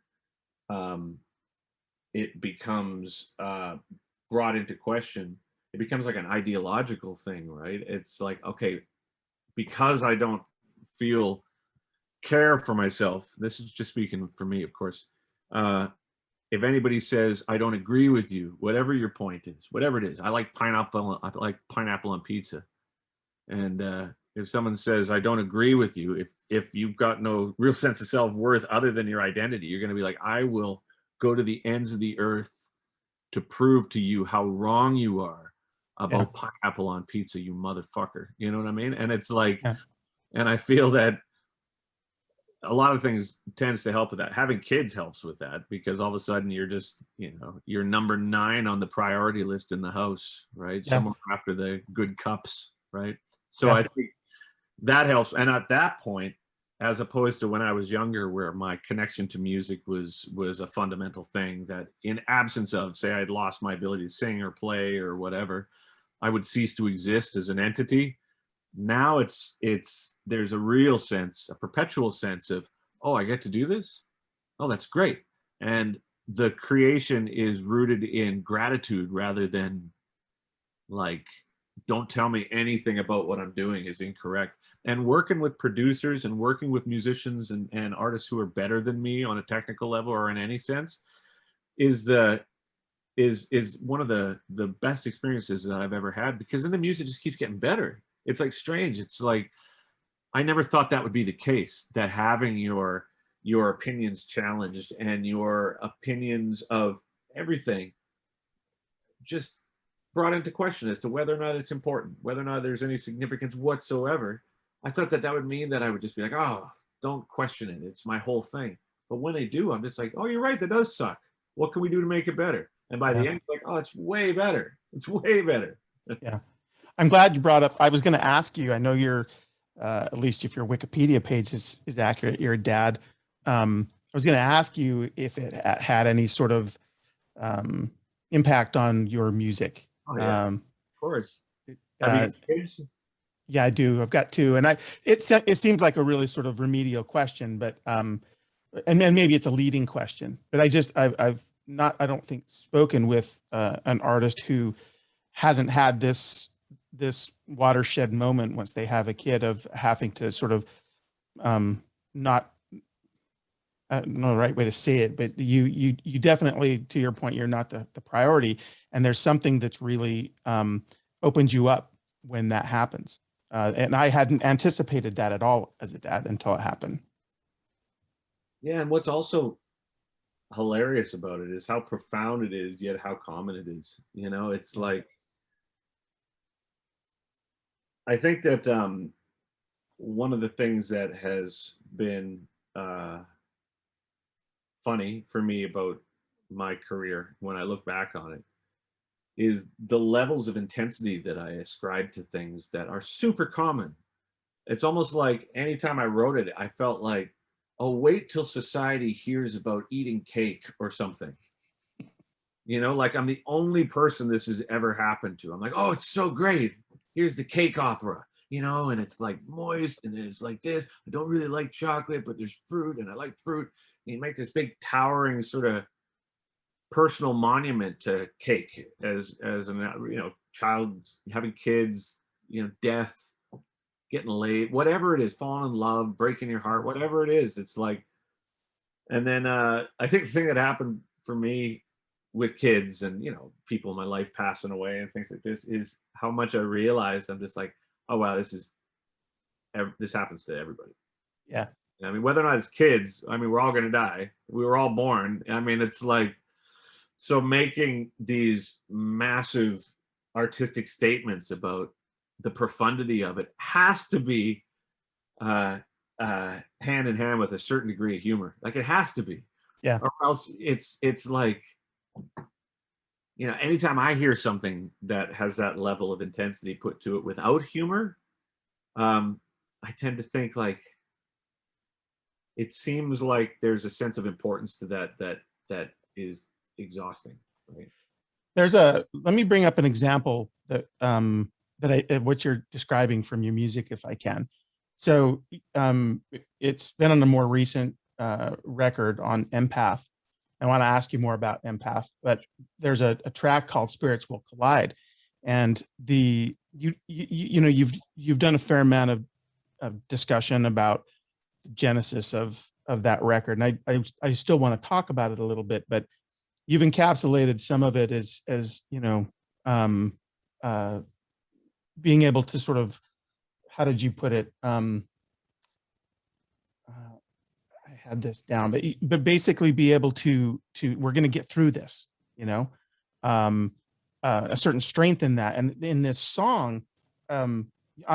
[SPEAKER 2] it becomes brought into question, it becomes like an ideological thing, right? It's like, okay, because I don't feel care for myself, this is just speaking for me, of course, if anybody says I don't agree with you, whatever your point is, whatever it is, I like pineapple on pizza, and if someone says I don't agree with you, if you've got no real sense of self-worth other than your identity, you're going to be like, I will go to the ends of the earth to prove to you how wrong you are about pineapple on pizza, you motherfucker. You know what I mean? And it's like, and I feel that a lot of things tends to help with that. Having kids helps with that, because all of a sudden you're just, you know, you're number 9 on the priority list in the house, right? Someone after the good cups, right? So I think that helps. And at that point, as opposed to when I was younger, where my connection to music was a fundamental thing that, in absence of, say, I'd lost my ability to sing or play or whatever, I would cease to exist as an entity. Now there's a real sense, a perpetual sense of, oh, I get to do this. Oh, that's great. And the creation is rooted in gratitude rather than like, don't tell me anything about what I'm doing is incorrect. And working with producers and working with musicians and artists who are better than me on a technical level or in any sense is one of the best experiences that I've ever had, because then the music just keeps getting better. It's like strange. It's like, I never thought that would be the case, that having your opinions challenged and your opinions of everything just brought into question as to whether or not it's important, whether or not there's any significance whatsoever. I thought that would mean that I would just be like, oh, don't question it. It's my whole thing. But when I do, I'm just like, oh, you're right. That does suck. What can we do to make it better? And by the end, like, oh, it's way better. It's way better.
[SPEAKER 1] Yeah. I'm glad you brought up, I was going to ask you, I know you're, at least if your Wikipedia page is accurate, you're a dad. I was going to ask you if it had any sort of impact on your music.
[SPEAKER 2] Oh, yeah, of course. Have you kids?
[SPEAKER 1] Yeah, I do. I've got two, and it seems like a really sort of remedial question, but and maybe it's a leading question, but I've not, I don't think, spoken with an artist who hasn't had this watershed moment once they have a kid of having to sort of not, I don't know the right way to say it, but you definitely, to your point, you're not the priority, and there's something that's really opens you up when that happens. And I hadn't anticipated that at all as a dad until it happened.
[SPEAKER 2] Yeah, and what's also hilarious about it is how profound it is, yet how common it is. You know, it's like, I think that one of the things that has been funny for me about my career when I look back on it is the levels of intensity that I ascribe to things that are super common. It's almost like anytime I wrote it, I felt like, oh, wait till society hears about eating cake or something. You know, like I'm the only person this has ever happened to. I'm like, oh, it's so great. Here's the cake opera, you know, and it's like moist and it's like this. I don't really like chocolate, but there's fruit and I like fruit. And you make this big towering sort of personal monument to cake as an, you know, child having kids, you know, death, getting laid, whatever it is, falling in love, breaking your heart, whatever it is. It's like, and then I think the thing that happened for me with kids and, you know, people in my life passing away and things like this is how much I realized I'm just like, oh wow, this happens to everybody.
[SPEAKER 1] Yeah.
[SPEAKER 2] I mean, whether or not it's kids, I mean, we're all going to die. We were all born. I mean, it's like, so making these massive artistic statements about the profundity of it has to be hand in hand with a certain degree of humor. Like it has to be.
[SPEAKER 1] Yeah.
[SPEAKER 2] Or else it's like, you know, anytime I hear something that has that level of intensity put to it without humor, I tend to think like, it seems like there's a sense of importance to that is exhausting, right?
[SPEAKER 1] Let me bring up an example that what you're describing from your music, if I can. So it's been on a more recent record on Empath. I want to ask you more about Empath, but there's a track called Spirits Will Collide, and you know, you've done a fair amount of discussion about the genesis of that record, and I still want to talk about it a little bit, but you've encapsulated some of it as you know, being able to sort of, how did you put it? I had this down, but basically be able to we're going to get through this, you know, a certain strength in that. And in this song, I'm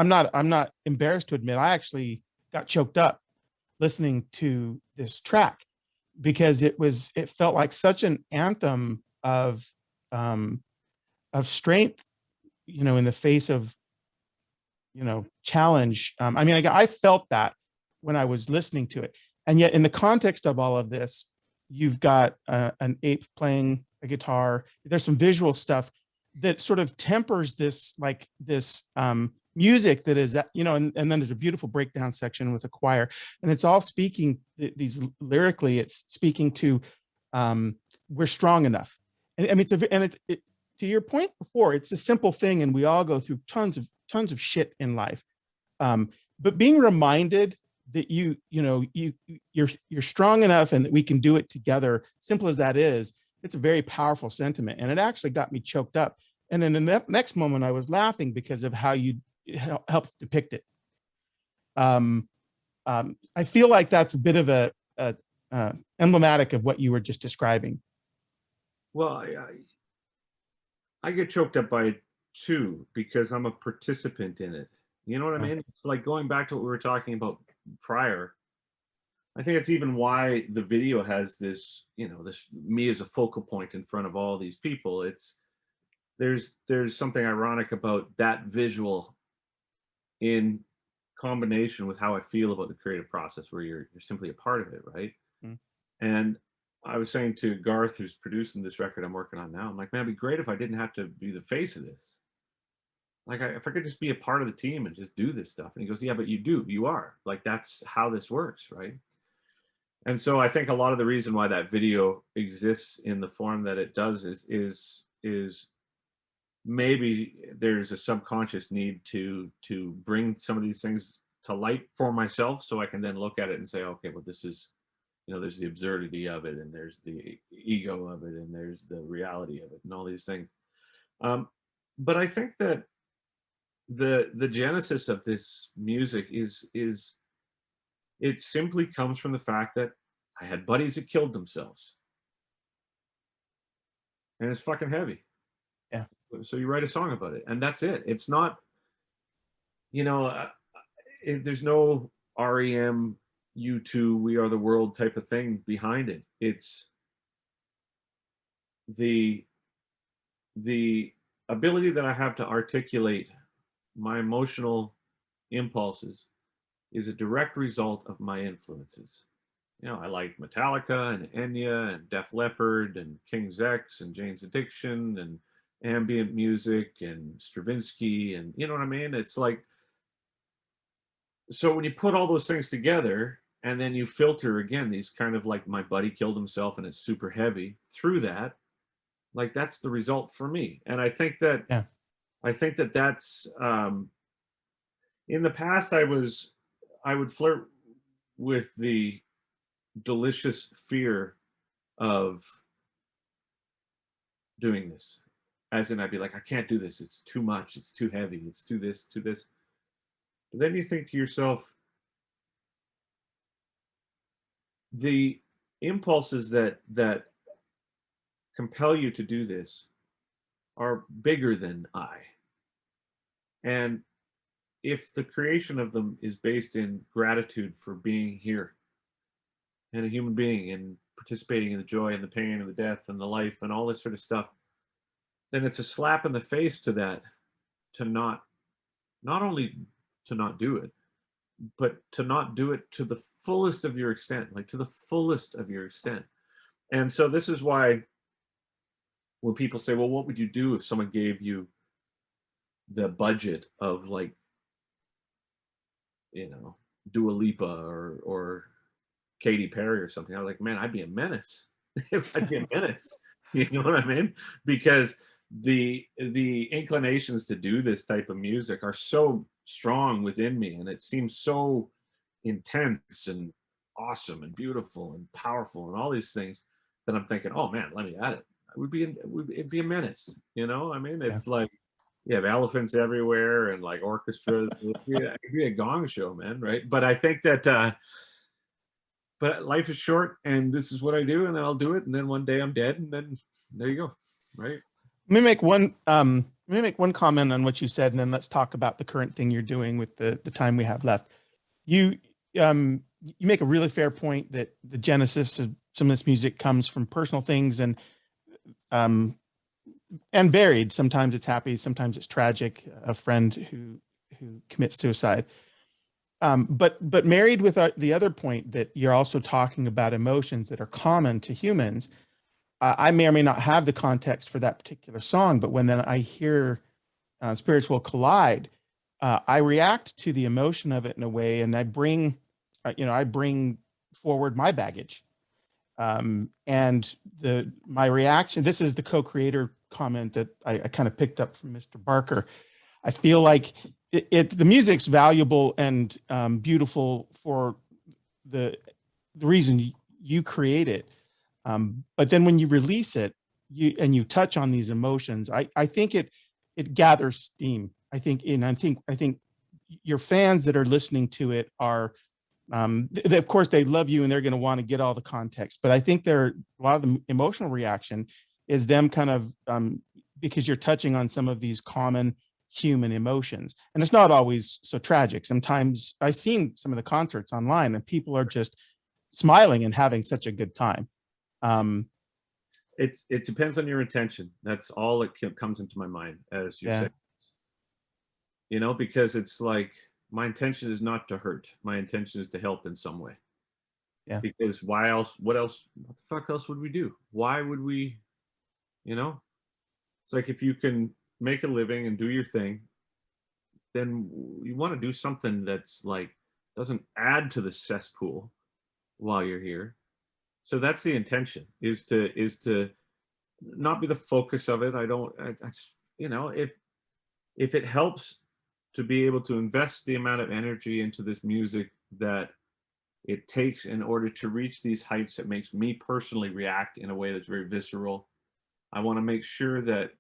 [SPEAKER 1] not embarrassed to admit, I actually got choked up listening to this track, because it felt like such an anthem of strength, in the face of, challenge. I mean, I felt that when I was listening to it. And yet in the context of all of this, you've got an ape playing a guitar. There's some visual stuff that sort of tempers this, like this music that is, you know, and then there's a beautiful breakdown section with a choir, and it's all speaking, these lyrically, it's speaking to we're strong enough. And I mean, to your point before, it's a simple thing, and we all go through tons of shit in life. But being reminded that you're strong enough and that we can do it together, simple as that is, it's a very powerful sentiment. And it actually got me choked up. And then in the next moment, I was laughing because of how you helped depict it. I feel like that's a bit of a emblematic of what you were just describing.
[SPEAKER 2] Well, I get choked up by it too, because I'm a participant in it. You know what I mean? It's like going back to what we were talking about prior. I think it's even why the video has this, you know, this me as a focal point in front of all these people. There's something ironic about that visual in combination with how I feel about the creative process, where you're simply a part of it, right? Mm. And I was saying to Garth, who's producing this record I'm working on now, I'm like, man, it'd be great if I didn't have to be the face of this. Like, if I could just be a part of the team and just do this stuff. And he goes, yeah, but you are. Like, that's how this works, right? And so I think a lot of the reason why that video exists in the form that it does is maybe there's a subconscious need to bring some of these things to light for myself, so I can then look at it and say, okay, well, this is, you know, there's the absurdity of it, and there's the ego of it, and there's the reality of it, and all these things. But I think that the genesis of this music is it simply comes from the fact that I had buddies that killed themselves, and it's fucking heavy.
[SPEAKER 1] Yeah.
[SPEAKER 2] So you write a song about it, and that's it. It's not, you know, there's no REM, U2, We Are the World type of thing behind it. It's the ability that I have to articulate my emotional impulses is a direct result of my influences. You know, I like Metallica and Enya and Def Leppard and King's X and Jane's Addiction and ambient music and Stravinsky, and you know what I mean? It's like, so when you put all those things together and then you filter again these kind of like, my buddy killed himself and it's super heavy, through that, like, that's the result for me. And I think that, yeah. I think that that's, in the past I would flirt with the delicious fear of doing this. As in, I'd be like, I can't do this. It's too much. It's too heavy. It's too this, too this. But then you think to yourself, the impulses that compel you to do this are bigger than I. And if the creation of them is based in gratitude for being here and a human being and participating in the joy and the pain and the death and the life and all this sort of stuff, then it's a slap in the face to that, to not only to not do it, but to not do it to the fullest of your extent, like to the fullest of your extent. And so this is why when people say, well, what would you do if someone gave you the budget of, like, you know, Dua Lipa or Katy Perry or something? I'm like, man, I'd be a menace. I'd be a menace. You know what I mean? Because the inclinations to do this type of music are so strong within me, and it seems so intense and awesome and beautiful and powerful and all these things, that I'm thinking, oh man, let me at it. It'd be a menace. You know, I mean, it's like, you have elephants everywhere and like orchestras. It'd be a gong show, man, right? But I think that but life is short, and this is what I do, and I'll do it, and then one day I'm dead, and then there you go, right?
[SPEAKER 1] Let me make one comment on what you said, and then let's talk about the current thing you're doing with the time we have left. You make a really fair point that the genesis of some of this music comes from personal things, and varied. Sometimes it's happy, sometimes it's tragic. A friend who commits suicide. But married with the other point that you're also talking about emotions that are common to humans, I may or may not have the context for that particular song, but when then I hear Spirits Will Collide, I react to the emotion of it in a way, and I bring, I bring forward my baggage. And my reaction, this is the co-creator comment that I kind of picked up from Mr. Barker. I feel like the music's valuable and beautiful for the reason you create it. But then when you release it, you touch on these emotions, I think it gathers steam. I think your fans that are listening to it are, of course, they love you and they're going to want to get all the context. But I think a lot of the emotional reaction is them kind of, because you're touching on some of these common human emotions. And it's not always so tragic. Sometimes I've seen some of the concerts online and people are just smiling and having such a good time.
[SPEAKER 2] It depends on your intention. That's all that comes into my mind as you say. You know, because it's like, my intention is not to hurt. My intention is to help in some way. Yeah. Because why else? What the fuck else would we do? Why would we, It's like, if you can make a living and do your thing, then you want to do something that's like, doesn't add to the cesspool while you're here. So that's the intention, is to not be the focus of it. If it helps to be able to invest the amount of energy into this music that it takes in order to reach these heights that makes me personally react in a way that's very visceral, I want to make sure that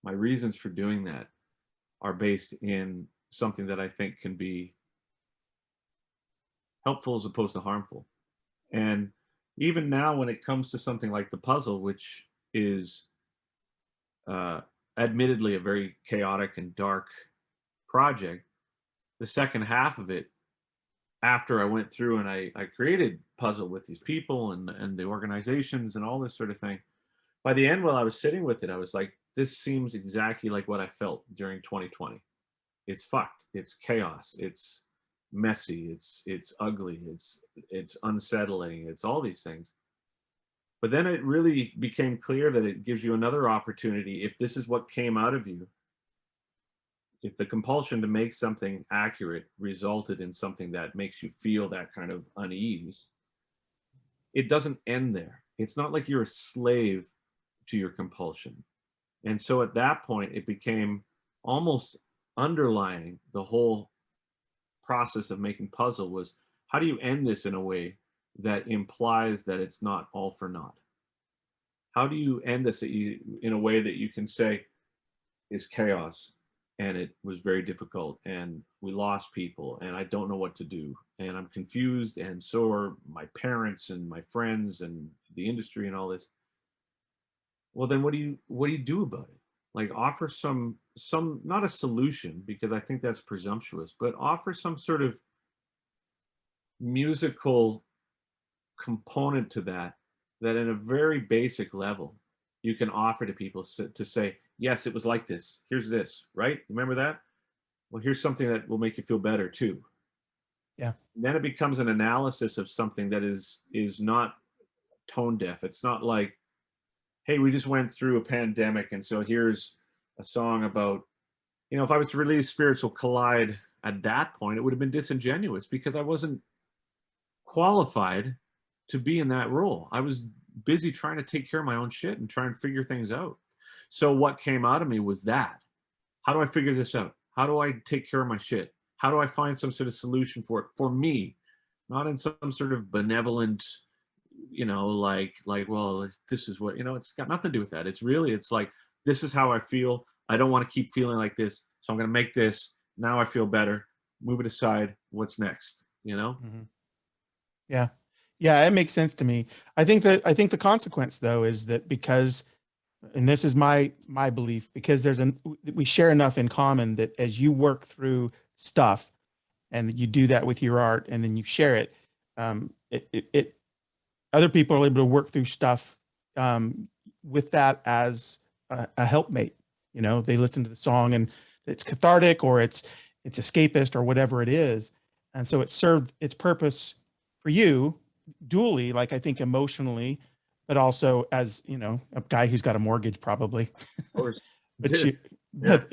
[SPEAKER 2] my reasons for doing that are based in something that I think can be helpful as opposed to harmful. And even now, when it comes to something like The Puzzle, which is admittedly a very chaotic and dark project, the second half of it, after I went through and I created Puzzle with these people and the organizations and all this sort of thing, by the end, while I was sitting with it, I was like, this seems exactly like what I felt during 2020. It's fucked. It's chaos. It's messy. It's ugly. It's unsettling. It's all these things. But then it really became clear that it gives you another opportunity. If this is what came out of you, if the compulsion to make something accurate resulted in something that makes you feel that kind of unease, it doesn't end there. It's not like you're a slave to your compulsion. And so at that point, it became almost underlying the whole process of making Puzzle was, how do you end this in a way that implies that it's not all for naught? How do you end this in a way that you can say is chaos, and it was very difficult, and we lost people, and I don't know what to do, and I'm confused, and so are my parents and my friends and the industry and all this. Well, then what do you do about it? Like, offer some not a solution, because I think that's presumptuous, but offer some sort of musical component to that in a very basic level you can offer to people, to say, yes, it was like this, here's this, right? Remember that? Well, here's something that will make you feel better too.
[SPEAKER 1] Yeah.
[SPEAKER 2] And then it becomes an analysis of something that is not tone deaf. It's not like, hey, we just went through a pandemic, and so here's a song about, if I was to release Spirits Will Collide at that point, it would have been disingenuous, because I wasn't qualified to be in that role. I was busy trying to take care of my own shit and try and figure things out. So what came out of me was that, how do I figure this out? How do I take care of my shit? How do I find some sort of solution for it, for me, not in some sort of benevolent, well, this is what, it's got nothing to do with that. It's like, this is how I feel. I don't want to keep feeling like this. So I'm going to make this. Now I feel better. Move it aside. What's next?
[SPEAKER 1] Mm-hmm. Yeah. Yeah. It makes sense to me. I think the consequence, though, is that because, and this is my belief, because we share enough in common that as you work through stuff and you do that with your art and then you share it, other people are able to work through stuff with that as a helpmate. They listen to the song and it's cathartic, or it's escapist, or whatever it is. And so it served its purpose for you dually, like I think emotionally, but also as, you know, a guy who's got a mortgage probably.
[SPEAKER 2] Of course.
[SPEAKER 1] But you,
[SPEAKER 2] Yeah.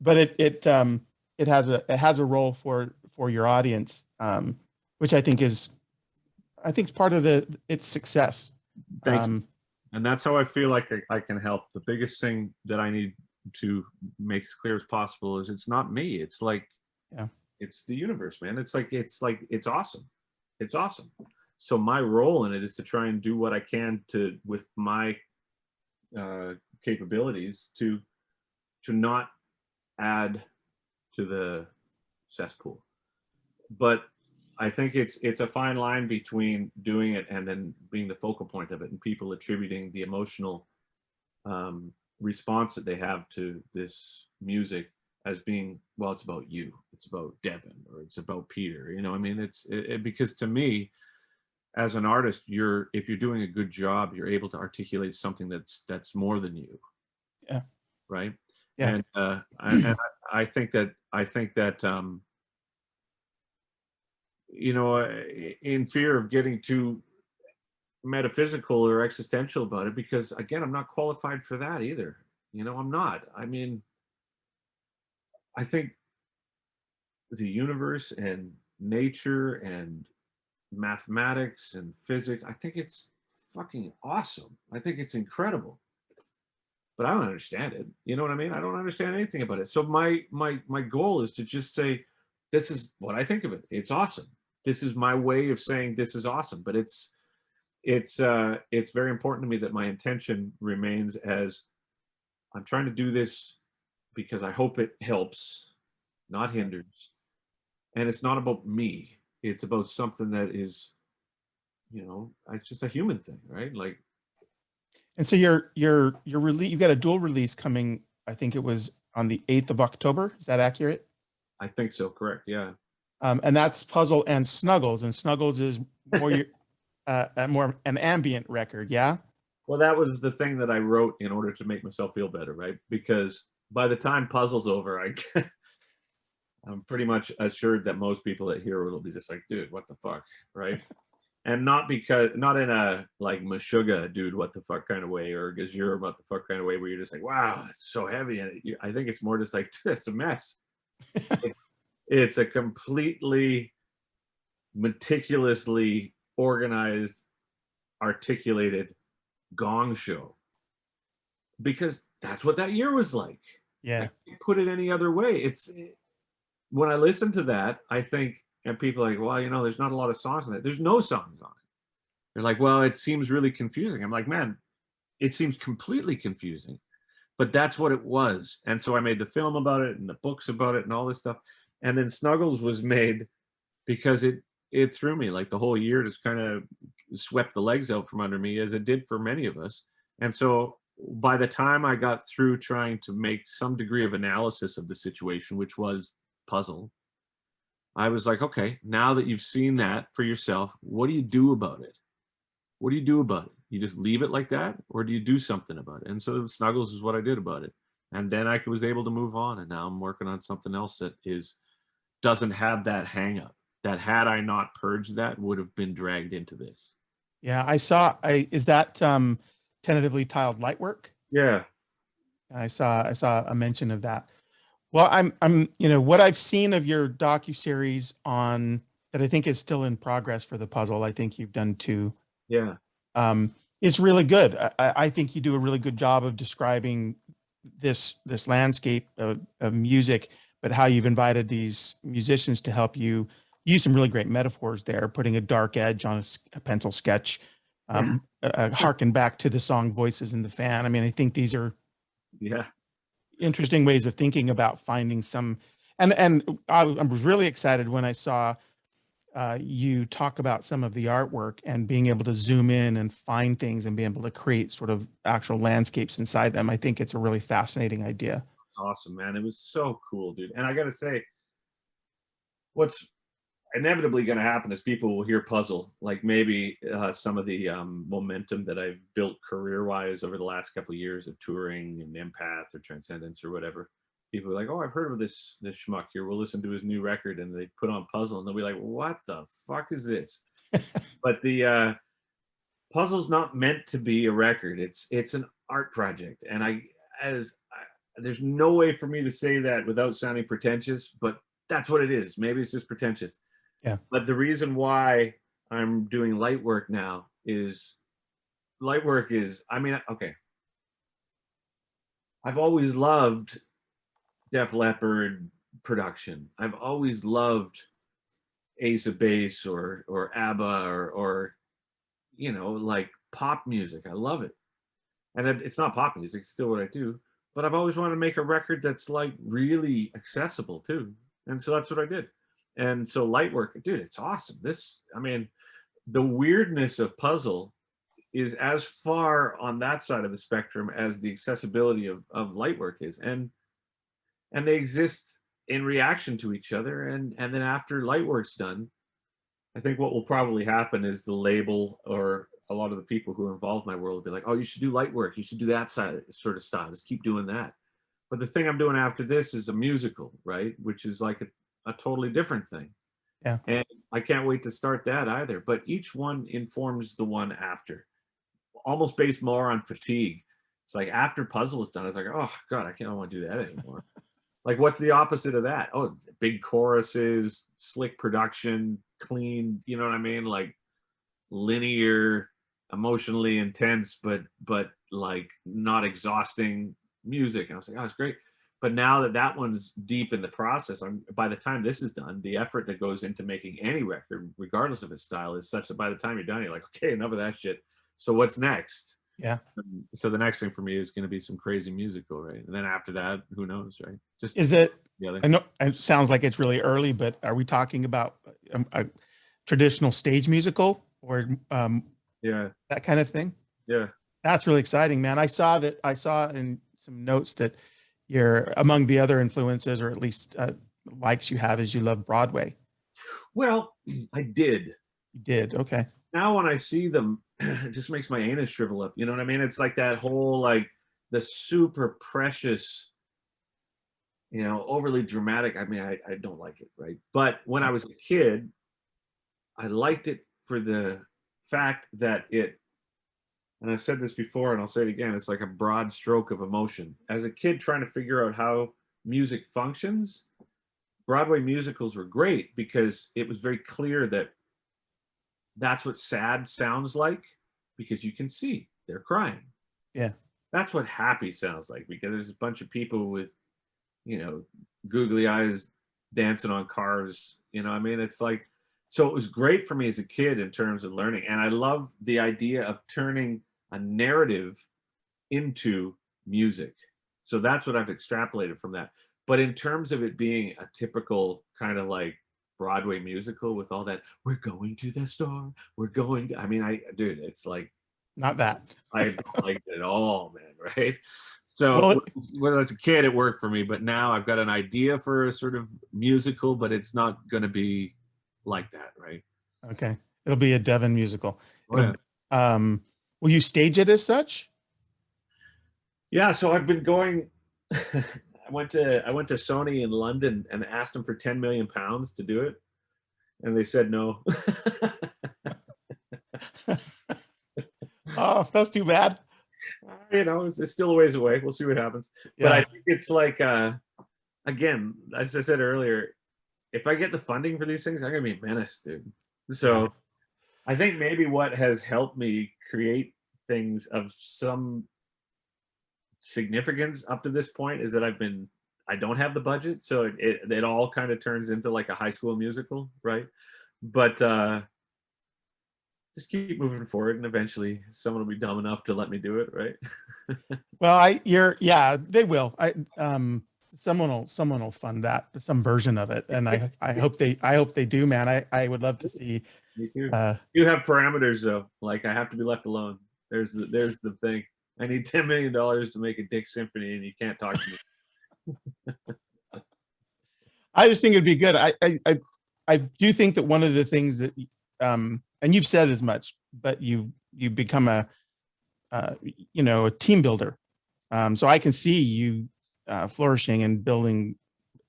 [SPEAKER 1] but it has a role for your audience, which I think is part of its success.
[SPEAKER 2] Thank you. And that's how I feel like I can help. The biggest thing that I need to make as clear as possible is it's not me. It's like,
[SPEAKER 1] yeah,
[SPEAKER 2] it's the universe, man. It's awesome. It's awesome. So my role in it is to try and do what I can to, with my capabilities, to not add to the cesspool. But I think it's a fine line between doing it and then being the focal point of it, and people attributing the emotional response that they have to this music as being, well, it's about you, it's about Devin, or it's about Peter. You know, I mean, because to me, as an artist, if you're doing a good job, you're able to articulate something that's more than you.
[SPEAKER 1] Yeah.
[SPEAKER 2] Right.
[SPEAKER 1] Yeah.
[SPEAKER 2] And I think that you know, in fear of getting too metaphysical or existential about it, because again, I'm not qualified for that either. You know, I'm not. I mean, I think the universe and nature and mathematics and physics, I think it's fucking awesome. I think it's incredible. But I don't understand it. You know what I mean? I don't understand anything about it. So my goal is to just say, this is what I think of it. It's awesome. This is my way of saying this is awesome. But it's very important to me that my intention remains as, I'm trying to do this because I hope it helps, not hinders. And it's not about me. It's about something that is, you know, it's just a human thing, right? Like,
[SPEAKER 1] and so you've got a dual release coming. I think it was on the 8th of October. Is that accurate?
[SPEAKER 2] I think so. Correct. Yeah.
[SPEAKER 1] And that's Puzzle and Snuggles, and Snuggles is more more an ambient record. Yeah.
[SPEAKER 2] Well, that was the thing that I wrote in order to make myself feel better, right? Because by the time Puzzle's over, I'm pretty much assured that most people that hear it will be just like, dude, what the fuck, right? And not in a like Meshuggah, dude, what the fuck kind of way, or Gazure, what the fuck kind of way, where you're just like, wow, it's so heavy. And I think it's more just like, dude, it's a mess. It's a completely meticulously organized, articulated gong show, because that's what that year was like.
[SPEAKER 1] Yeah.
[SPEAKER 2] I can't put it any other way. When I listen to that, I think, and people are like, well, you know, there's not a lot of songs on that. There's no songs on it. They're like, well, it seems really confusing. I'm like, man, it seems completely confusing, but that's what it was. And so I made the film about it and the books about it and all this stuff. And then Snuggles was made because it threw me. Like the whole year just kind of swept the legs out from under me, as it did for many of us. And so by the time I got through trying to make some degree of analysis of the situation, which was Puzzle, I was like, okay, now that you've seen that for yourself, what do you do about it? What do you do about it? You just leave it like that, or do you do something about it? And so Snuggles is what I did about it. And then I was able to move on, and now I'm working on something else that doesn't have that hang up, that had I not purged that, would have been dragged into this.
[SPEAKER 1] Yeah, is that tentatively tiled lightwork?
[SPEAKER 2] Yeah.
[SPEAKER 1] I saw a mention of that. Well, I'm you know, what I've seen of your docuseries on that I think is still in progress for the Puzzle. I think you've done 2.
[SPEAKER 2] Yeah.
[SPEAKER 1] It's really good. I think you do a really good job of describing this landscape of music, but how you've invited these musicians to help you use some really great metaphors there, putting a dark edge on a pencil sketch, harken back to the song Voices in the Fan. I mean, I think these are interesting ways of thinking about finding some, and I was really excited when I saw you talk about some of the artwork and being able to zoom in and find things and be able to create sort of actual landscapes inside them. I think it's a really fascinating idea.
[SPEAKER 2] Awesome, man. It was so cool, dude. And I got to say, what's inevitably going to happen is people will hear Puzzle, like maybe some of the momentum that I've built career-wise over the last couple of years of touring and Empath or Transcendence or whatever. people are like, oh, I've heard of this schmuck here. We'll listen to his new record, and they put on Puzzle, and they'll be like, what the fuck is this? But the Puzzle's not meant to be a record. It's an art project, and there's no way for me to say that without sounding pretentious, but that's what it is. Maybe it's just pretentious.
[SPEAKER 1] Yeah.
[SPEAKER 2] But the reason why I'm doing light work now is I mean, okay. I've always loved Def Leppard production. I've always loved Ace of Base or ABBA or you know, like pop music. I love it. And it's not pop music, it's still what I do. But I've always wanted to make a record that's like really accessible too. And so that's what I did. And so light work, dude, it's awesome. I mean, the weirdness of Puzzle is as far on that side of the spectrum as the accessibility of light work is. And they exist in reaction to each other. And then after light work's done, I think what will probably happen is the label or a lot of the people who are involved in my world will be like, oh, you should do light work. You should do that sort of style. Just keep doing that. But the thing I'm doing after this is a musical, right? Which is like a totally different thing.
[SPEAKER 1] Yeah.
[SPEAKER 2] And I can't wait to start that either. But each one informs the one after, almost based more on fatigue. It's like after Puzzle was done, I was like, oh God, I don't want to do that anymore. Like, what's the opposite of that? Oh, big choruses, slick production, clean, you know what I mean? Like linear, emotionally intense, but like not exhausting music. And I was like, oh, it's great. But now that one's deep in the process, by the time this is done, the effort that goes into making any record, regardless of its style, is such that by the time you're done, you're like, okay, enough of that shit. So what's next?
[SPEAKER 1] Yeah.
[SPEAKER 2] So the next thing for me is going to be some crazy musical, right? And then after that, who knows, right? Just
[SPEAKER 1] is it?
[SPEAKER 2] Yeah.
[SPEAKER 1] I know it sounds like it's really early, but are we talking about a traditional stage musical or
[SPEAKER 2] yeah,
[SPEAKER 1] that kind of thing?
[SPEAKER 2] Yeah.
[SPEAKER 1] That's really exciting, man. I saw in some notes that you're among the other influences, or at least likes you have, is you love Broadway.
[SPEAKER 2] Well, I did.
[SPEAKER 1] You did. Okay.
[SPEAKER 2] Now when I see them, it just makes my anus shrivel up. You know what I mean? It's like that whole, like the super precious, you know, overly dramatic. I mean, I don't like it, right? But when I was a kid, I liked it for the fact that and I've said this before and I'll say it again, it's like a broad stroke of emotion. As a kid trying to figure out how music functions, Broadway musicals were great because it was very clear that that's what sad sounds like, because you can see they're crying.
[SPEAKER 1] Yeah.
[SPEAKER 2] That's what happy sounds like, because there's a bunch of people with, you know, googly eyes dancing on cars. You know, I mean, it's like, so it was great for me as a kid in terms of learning. And I love the idea of turning a narrative into music. So that's what I've extrapolated from that. But in terms of it being a typical kind of like Broadway musical with all that, we're going to the store, we're going to, I mean, dude, it's like,
[SPEAKER 1] not that.
[SPEAKER 2] I don't like it at all, man, right? So when I was a kid, it worked for me, but now I've got an idea for a sort of musical, but it's not going to be like that, right?
[SPEAKER 1] Okay. It'll be a Devin musical.
[SPEAKER 2] Oh, yeah.
[SPEAKER 1] Will you stage it as such?
[SPEAKER 2] Yeah, so I've been going, I went to Sony in London and asked them for 10 million pounds to do it. And they said no.
[SPEAKER 1] Oh, that's too bad.
[SPEAKER 2] You know, it's still a ways away. We'll see what happens. Yeah. But I think it's like, again, as I said earlier, if I get the funding for these things, I'm going to be a menace, dude. So yeah. I think maybe what has helped me create things of some significance up to this point is that I don't have the budget. So it all kind of turns into like a high school musical, right? But just keep moving forward, and eventually someone will be dumb enough to let me do it, right?
[SPEAKER 1] Well, yeah, they will. Someone will fund that, some version of it, and I hope they do, man. I would love to see.
[SPEAKER 2] Me too. You have parameters though. Like I have to be left alone. There's the thing. I need $10 million to make a Dick Symphony, and you can't talk to me.
[SPEAKER 1] I just think it'd be good. I do think that one of the things that and you've said as much, but you become a team builder. So I can see you flourishing and building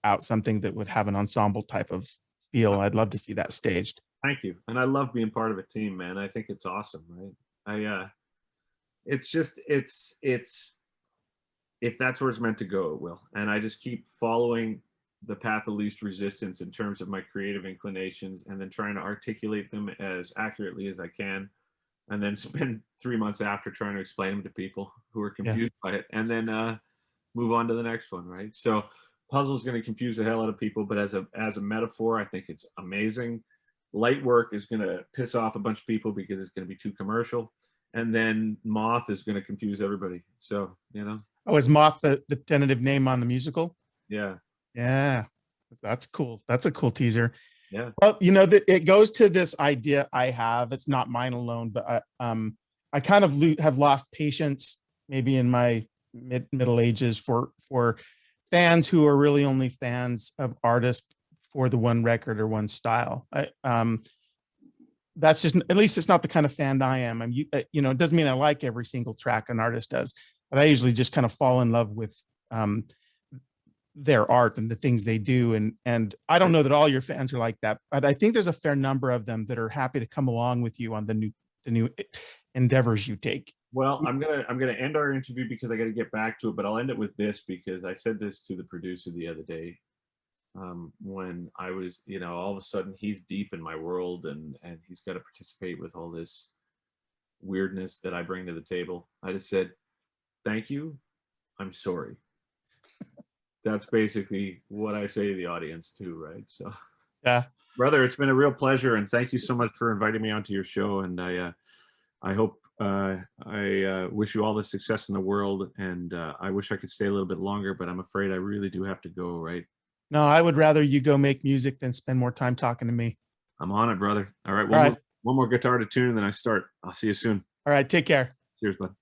[SPEAKER 1] out something that would have an ensemble type of feel. I'd love to see that staged.
[SPEAKER 2] Thank you. And I love being part of a team, man. I think it's awesome, right? It's just, it's, if that's where it's meant to go, it will. And I just keep following the path of least resistance in terms of my creative inclinations, and then trying to articulate them as accurately as I can. And then spend 3 months after trying to explain them to people who are confused by it, and then move on to the next one, right? So puzzle is going to confuse the hell out of people, but as a metaphor, I think it's amazing. Light work is going to piss off a bunch of people because it's going to be too commercial. And then moth is going to confuse everybody. So, you know.
[SPEAKER 1] Oh, is moth the tentative name on the musical?
[SPEAKER 2] Yeah.
[SPEAKER 1] Yeah, that's cool. That's a cool teaser.
[SPEAKER 2] Yeah.
[SPEAKER 1] Well, you know, it goes to this idea I have. It's not mine alone, but I kind of have lost patience, maybe in my middle ages, for fans who are really only fans of artists for the one record or one style. That's just, at least it's not the kind of fan I am. You know, it doesn't mean I like every single track an artist does, but I usually just kind of fall in love with their art and the things they do. And I don't know that all your fans are like that, but I think there's a fair number of them that are happy to come along with you on the new endeavors you take.
[SPEAKER 2] Well, I'm gonna end our interview because I got to get back to it, but I'll end it with this, because I said this to the producer the other day, when I was, you know, all of a sudden he's deep in my world, and he's got to participate with all this weirdness that I bring to the table. I just said, thank you, I'm sorry. That's basically what I say to the audience too, right? So
[SPEAKER 1] yeah,
[SPEAKER 2] brother, it's been a real pleasure, and thank you so much for inviting me onto your show. And I hope, I wish you all the success in the world, and I wish I could stay a little bit longer, but I'm afraid I really do have to go, right?
[SPEAKER 1] No, I would rather you go make music than spend more time talking to me.
[SPEAKER 2] I'm on it, brother. All right,
[SPEAKER 1] All right.
[SPEAKER 2] One more guitar to tune, and then I start. I'll see you soon.
[SPEAKER 1] All right, take care.
[SPEAKER 2] Cheers, bud.